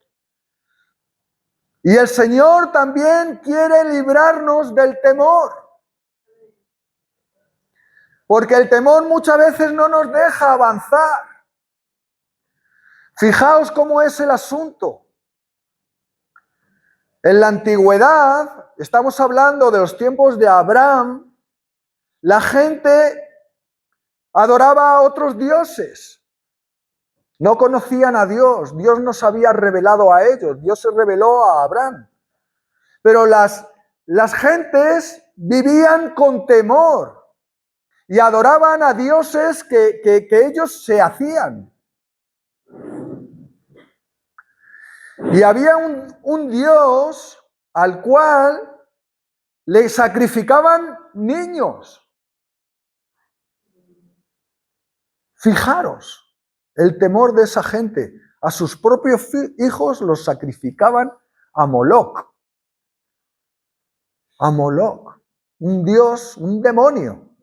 S1: Y el Señor también quiere librarnos del temor. Porque el temor muchas veces no nos deja avanzar. Fijaos cómo es el asunto. En la antigüedad, estamos hablando de los tiempos de Abraham, la gente adoraba a otros dioses. No conocían a Dios. Dios no se había revelado a ellos. Dios se reveló a Abraham. Pero las gentes vivían con temor y adoraban a dioses que ellos se hacían. Y había un Dios al cual le sacrificaban niños. Fijaros el temor de esa gente. A sus propios hijos los sacrificaban a Moloch. A Moloch. Un dios, un demonio.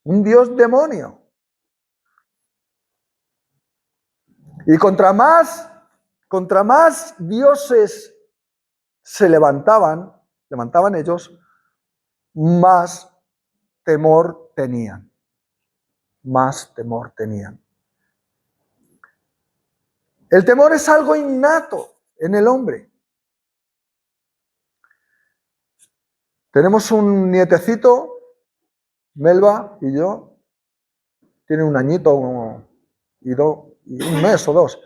S1: Un dios demonio. Y contra más dioses se levantaban ellos, más temor tenían. Más temor tenían. El temor es algo innato en el hombre. Tenemos un nietecito, Melba y yo, tiene un añito y un mes o dos.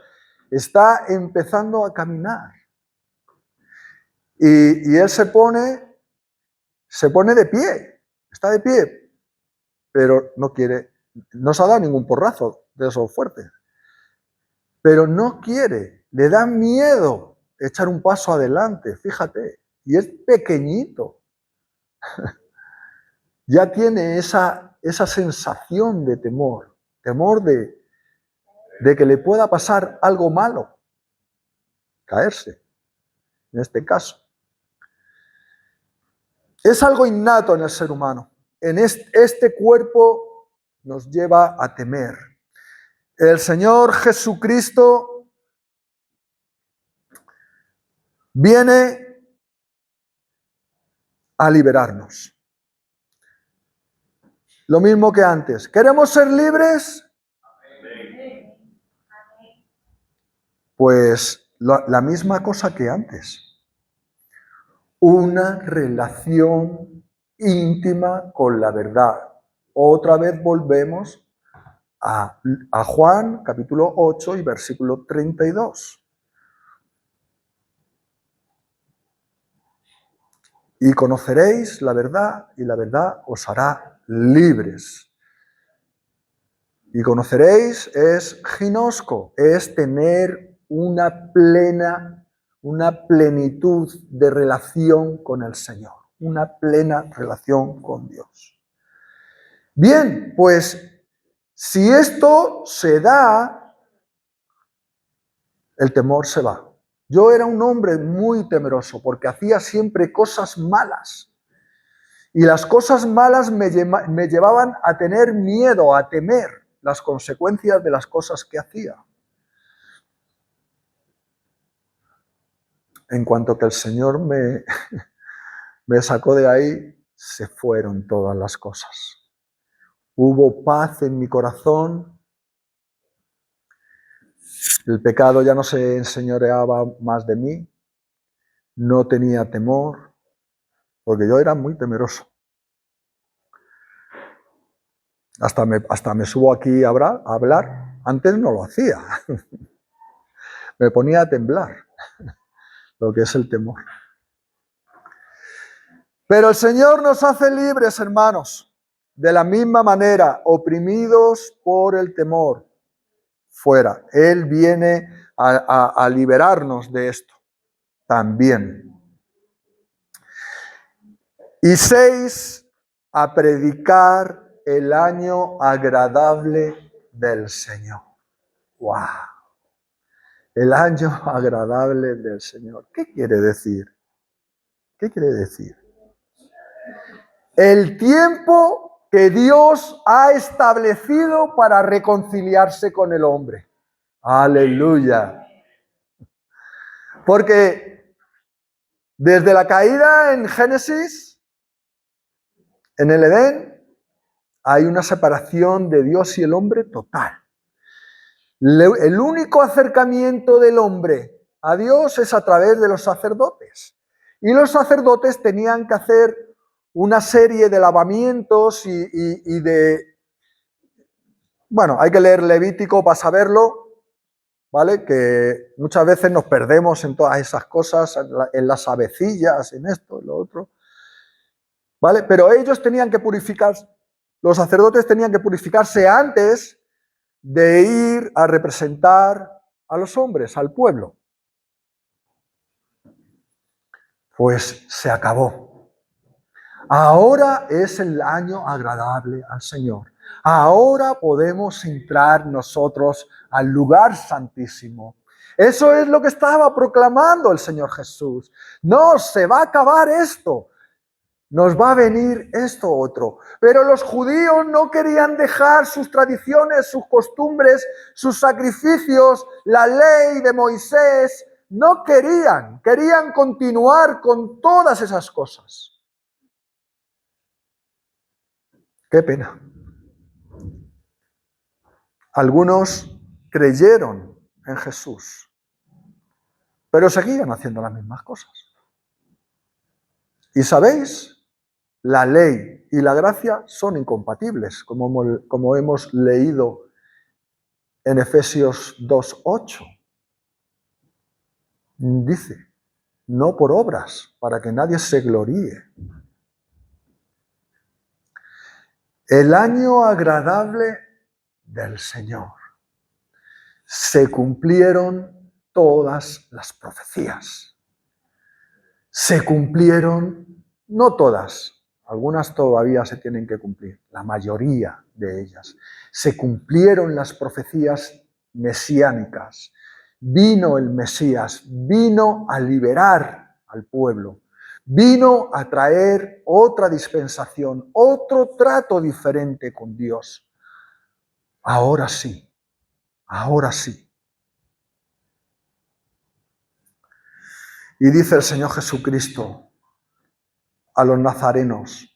S1: Está empezando a caminar. Y él se pone de pie, está de pie, pero no quiere, no se ha dado ningún porrazo de esos fuertes, pero no quiere, le da miedo echar un paso adelante, fíjate, y es pequeñito. Ya tiene esa sensación de temor de que le pueda pasar algo malo, caerse, en este caso. Es algo innato en el ser humano. En este cuerpo nos lleva a temer. El Señor Jesucristo viene a liberarnos. Lo mismo que antes. ¿Queremos ser libres? Pues la misma cosa que antes. Una relación íntima con la verdad. Otra vez volvemos a Juan, capítulo 8 y versículo 32. Y conoceréis la verdad, y la verdad os hará libres. Y conoceréis es ginosco, es tener una plena una plenitud de relación con el Señor, una plena relación con Dios. Bien, pues si esto se da, el temor se va. Yo era un hombre muy temeroso porque hacía siempre cosas malas. Y las cosas malas me llevaban a tener miedo, a temer las consecuencias de las cosas que hacía. En cuanto que el Señor me sacó de ahí, se fueron todas las cosas. Hubo paz en mi corazón. El pecado ya no se enseñoreaba más de mí. No tenía temor, porque yo era muy temeroso. Hasta me subo aquí a hablar. Antes no lo hacía. Me ponía a temblar, lo que es el temor. Pero el Señor nos hace libres, hermanos, de la misma manera, oprimidos por el temor, fuera. Él viene a liberarnos de esto también. Y 6, a predicar el año agradable del Señor. ¡Wow! El año agradable del Señor. ¿Qué quiere decir? ¿Qué quiere decir? El tiempo que Dios ha establecido para reconciliarse con el hombre. ¡Aleluya! Porque desde la caída en Génesis, en el Edén, hay una separación de Dios y el hombre total. El único acercamiento del hombre a Dios es a través de los sacerdotes. Y los sacerdotes tenían que hacer una serie de lavamientos y de... Bueno, hay que leer Levítico para saberlo, ¿vale? Que muchas veces nos perdemos en todas esas cosas, en las avecillas, en esto, en lo otro, ¿vale? Pero ellos tenían que purificarse, los sacerdotes tenían que purificarse antes de ir a representar a los hombres, al pueblo. Pues se acabó. Ahora es el año agradable al Señor. Ahora podemos entrar nosotros al lugar santísimo. Eso es lo que estaba proclamando el Señor Jesús. No, se va a acabar esto. Nos va a venir esto otro. Pero los judíos no querían dejar sus tradiciones, sus costumbres, sus sacrificios, la ley de Moisés. No querían continuar con todas esas cosas. Qué pena. Algunos creyeron en Jesús, pero seguían haciendo las mismas cosas. ¿Y sabéis? La ley y la gracia son incompatibles, como hemos leído en Efesios 2:8. Dice, no por obras, para que nadie se gloríe. El año agradable del Señor. Se cumplieron todas las profecías. Se cumplieron, no todas, algunas todavía se tienen que cumplir, la mayoría de ellas. Se cumplieron las profecías mesiánicas. Vino el Mesías, vino a liberar al pueblo, vino a traer otra dispensación, otro trato diferente con Dios. Ahora sí, ahora sí. Y dice el Señor Jesucristo a los nazarenos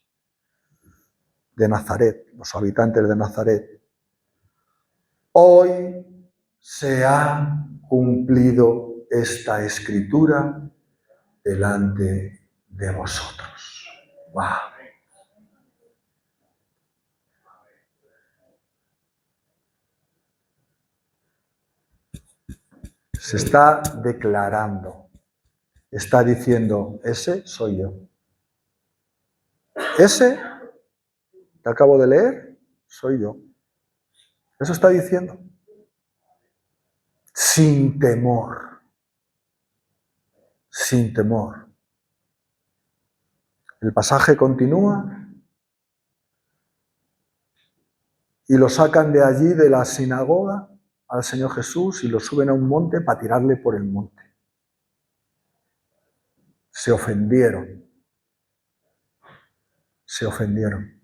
S1: de Nazaret, los habitantes de Nazaret, hoy se ha cumplido esta escritura delante de vosotros. ¡Wow! Se está declarando, está diciendo, ese soy yo. Ese que acabo de leer, soy yo. Eso está diciendo. Sin temor. sin temor. El pasaje continúa y lo sacan de allí, de la sinagoga, al Señor Jesús y lo suben a un monte para tirarle por el monte. Se ofendieron. Se ofendieron.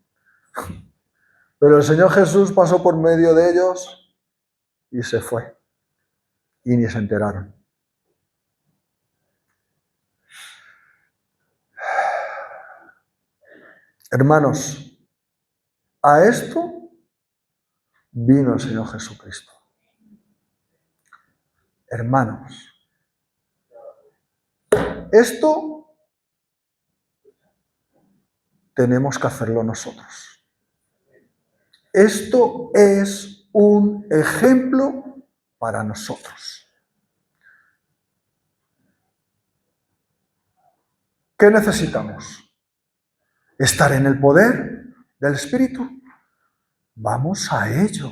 S1: Pero el Señor Jesús pasó por medio de ellos y se fue. Y ni se enteraron. Hermanos, a esto vino el Señor Jesucristo. Hermanos, esto tenemos que hacerlo nosotros. Esto es un ejemplo para nosotros. ¿Qué necesitamos? ¿Estar en el poder del Espíritu? Vamos a ello.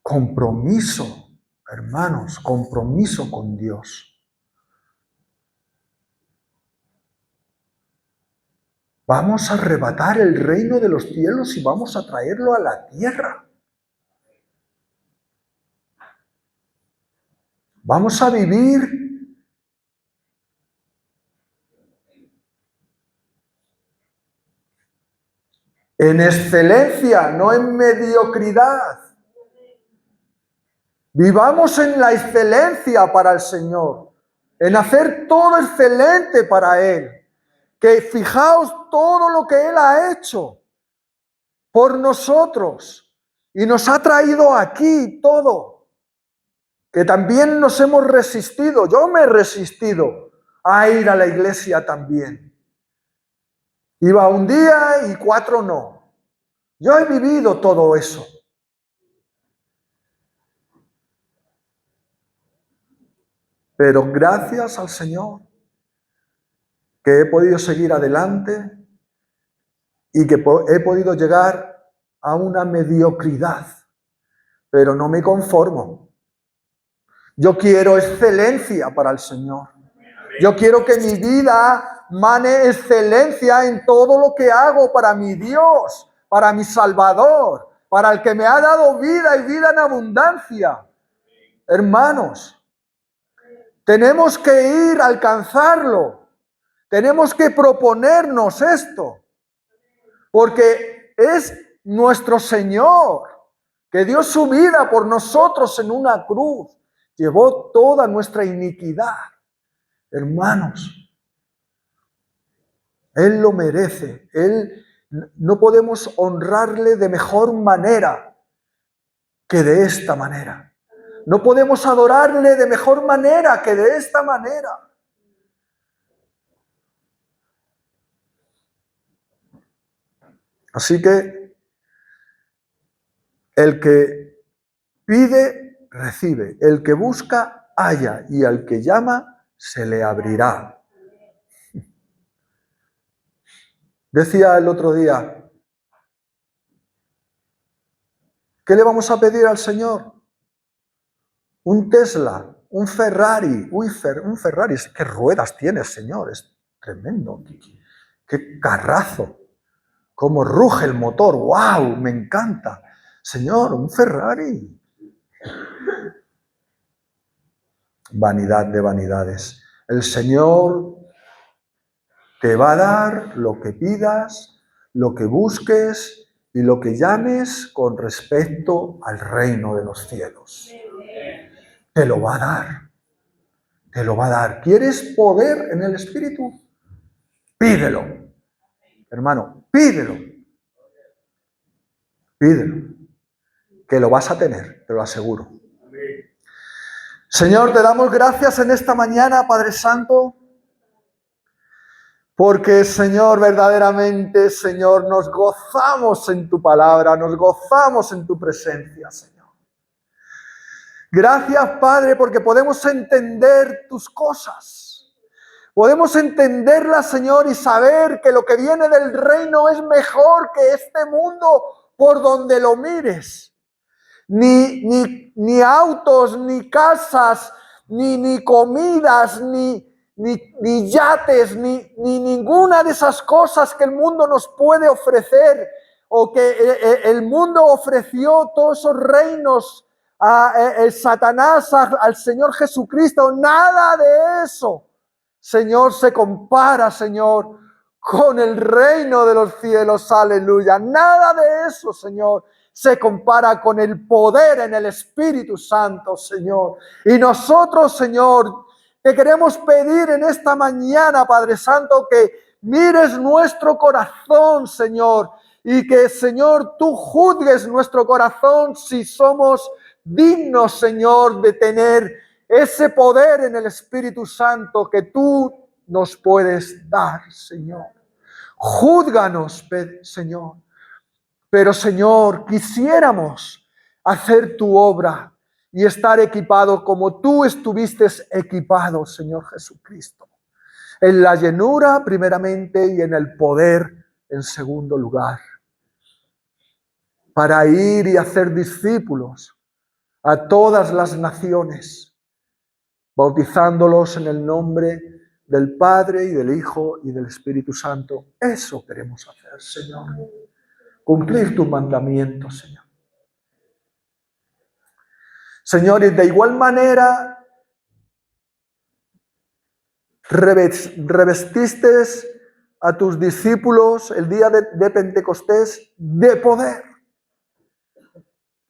S1: Compromiso, hermanos, compromiso con Dios. Vamos a arrebatar el reino de los cielos y vamos a traerlo a la tierra. Vamos a vivir en excelencia, no en mediocridad. Vivamos en la excelencia para el Señor, en hacer todo excelente para Él. Que fijaos todo lo que Él ha hecho por nosotros y nos ha traído aquí todo. Que también nos hemos resistido, yo me he resistido a ir a la iglesia también. Iba un día y 4 no. Yo he vivido todo eso. Pero gracias al Señor que he podido seguir adelante y que he podido llegar a una mediocridad. Pero no me conformo. Yo quiero excelencia para el Señor. Yo quiero que mi vida mane excelencia en todo lo que hago para mi Dios, para mi Salvador, para el que me ha dado vida y vida en abundancia. Hermanos, tenemos que ir a alcanzarlo. Tenemos que proponernos esto. Porque es nuestro Señor, que dio su vida por nosotros en una cruz. Llevó toda nuestra iniquidad. Hermanos, Él lo merece. No podemos honrarle de mejor manera que de esta manera. No podemos adorarle de mejor manera que de esta manera. Así que el que pide, recibe. El que busca, halla. Y al que llama, se le abrirá. Decía el otro día, ¿qué le vamos a pedir al Señor? Un Tesla, un Ferrari. Uy, un Ferrari, ¿qué ruedas tiene, Señor? Es tremendo. Qué carrazo. Cómo ruge el motor. ¡Wow! Me encanta. Señor, un Ferrari. Vanidad de vanidades. El Señor te va a dar lo que pidas, lo que busques y lo que llames con respecto al reino de los cielos. Te lo va a dar. Te lo va a dar. ¿Quieres poder en el Espíritu? Pídelo. Hermano, pídelo. Pídelo. Que lo vas a tener, te lo aseguro. Señor, te damos gracias en esta mañana, Padre Santo, porque, Señor, verdaderamente, Señor, nos gozamos en tu palabra, nos gozamos en tu presencia, Señor. Gracias, Padre, porque podemos entender tus cosas. Podemos entenderlas, Señor, y saber que lo que viene del reino es mejor que este mundo por donde lo mires. Ni autos, ni casas, ni comidas, ni ni yates, ni ninguna de esas cosas que el mundo nos puede ofrecer, o que el mundo ofreció todos esos reinos a el Satanás, al Señor Jesucristo. Nada de eso, Señor, se compara, Señor, con el reino de los cielos. Aleluya. Nada de eso, Señor, se compara con el poder en el Espíritu Santo, Señor. Y nosotros, Señor, te queremos pedir en esta mañana, Padre Santo, que mires nuestro corazón, Señor, y que, Señor, tú juzgues nuestro corazón si somos dignos, Señor, de tener ese poder en el Espíritu Santo que tú nos puedes dar, Señor. Júzganos, Señor. Pero, Señor, quisiéramos hacer tu obra y estar equipado como tú estuviste equipado, Señor Jesucristo. En la llenura, primeramente, y en el poder, en segundo lugar. Para ir y hacer discípulos a todas las naciones, bautizándolos en el nombre del Padre y del Hijo y del Espíritu Santo. Eso queremos hacer, Señor. Cumplir tu mandamiento, Señor. Señor, y de igual manera revestiste a tus discípulos el día de Pentecostés de poder.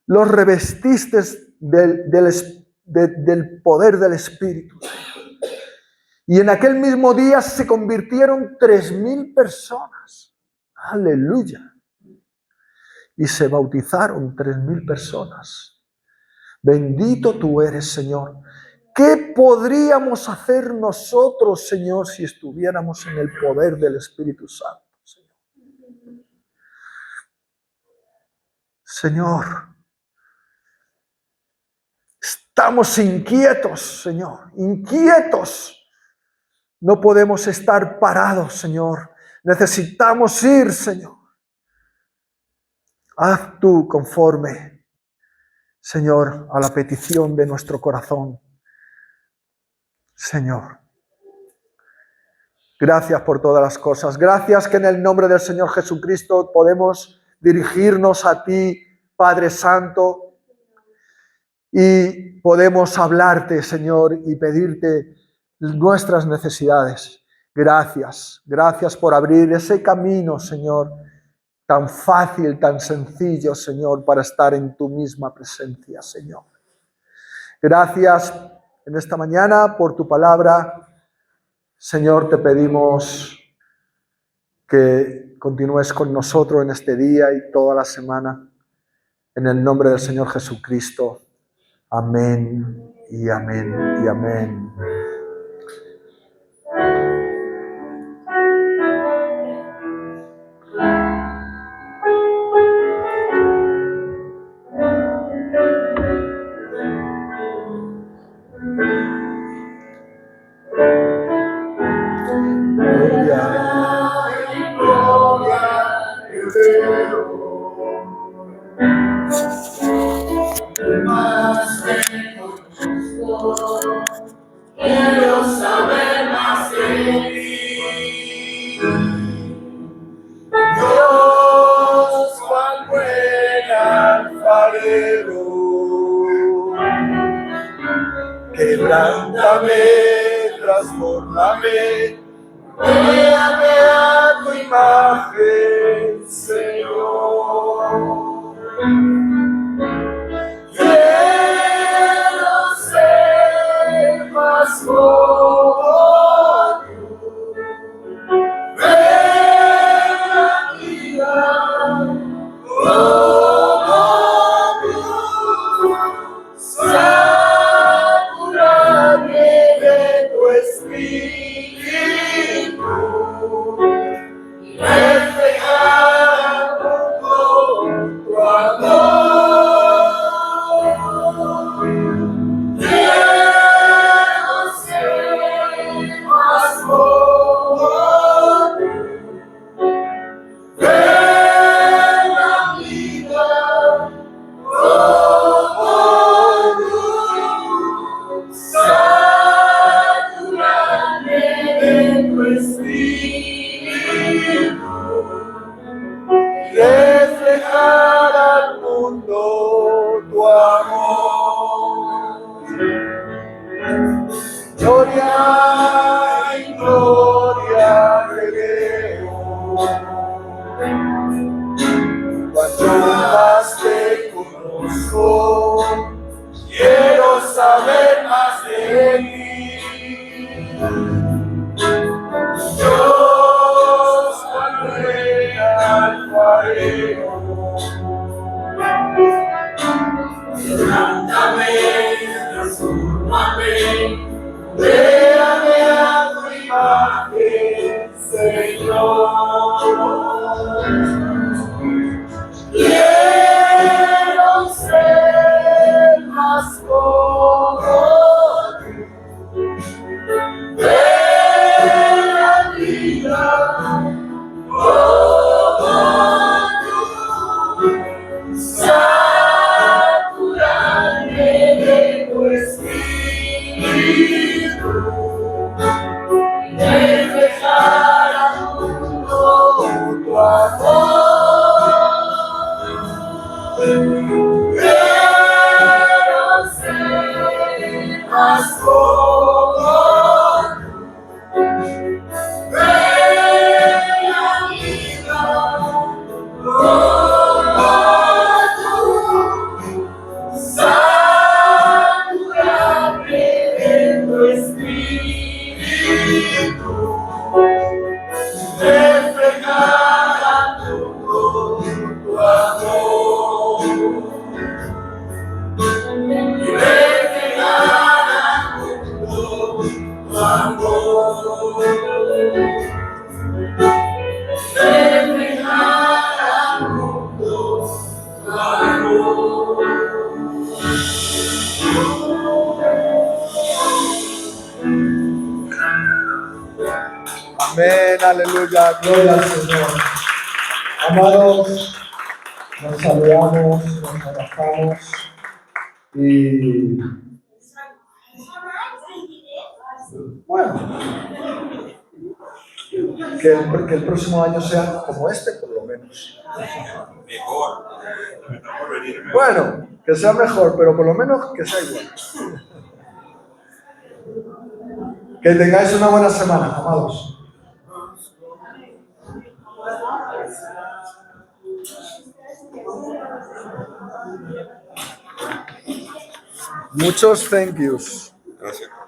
S1: Los revestiste del poder del Espíritu. Y en aquel mismo día se convirtieron 3,000 personas. Aleluya. Y se bautizaron 3,000 personas. Bendito tú eres, Señor. ¿Qué podríamos hacer nosotros, Señor, si estuviéramos en el poder del Espíritu Santo, Señor? Señor, estamos inquietos, Señor, inquietos. No podemos estar parados, Señor. Necesitamos ir, Señor. Haz tú conforme, Señor, a la petición de nuestro corazón. Señor, gracias por todas las cosas. Gracias que en el nombre del Señor Jesucristo podemos dirigirnos a ti, Padre Santo, y podemos hablarte, Señor, y pedirte nuestras necesidades. Gracias, gracias por abrir ese camino, Señor, tan fácil, tan sencillo, Señor, para estar en tu misma presencia, Señor. Gracias en esta mañana por tu palabra. Señor, te pedimos que continúes con nosotros en este día y toda la semana. En el nombre del Señor Jesucristo. Amén y amén y amén.
S2: Quiero saber más de ti. Dios, cuán buen alfarero. Quebrántame, transfórmame, créame a tu imagen, Señor. Quiero ser más como tú. Ven a mi vida como tú. Satúrame de tu espíritu y reflejar con tu amor. saber más de ti. Dios, cuando era alfarero, levántame, transfórmame, créame a tu imagen, Señor. Quiero ser más como tú, ver la vida como tú, saturarme de tu espíritu, reflejar al mundo tu amor. Quiero ser más como tú, ver la vida como tú, saturarme de tu espíritu, reflejar al mundo tu amor. Y reflejar al mundo tu amor. Reflejar al mundo tu amor.
S1: Amén, aleluya, gloria al Señor. Amados, nos saludamos, nos abrazamos y bueno, que el próximo año sea como este por lo menos.
S3: Mejor.
S1: Bueno, que sea mejor, pero por lo menos que sea igual. Que tengáis una buena semana, amados. Muchos thank yous.
S3: Gracias.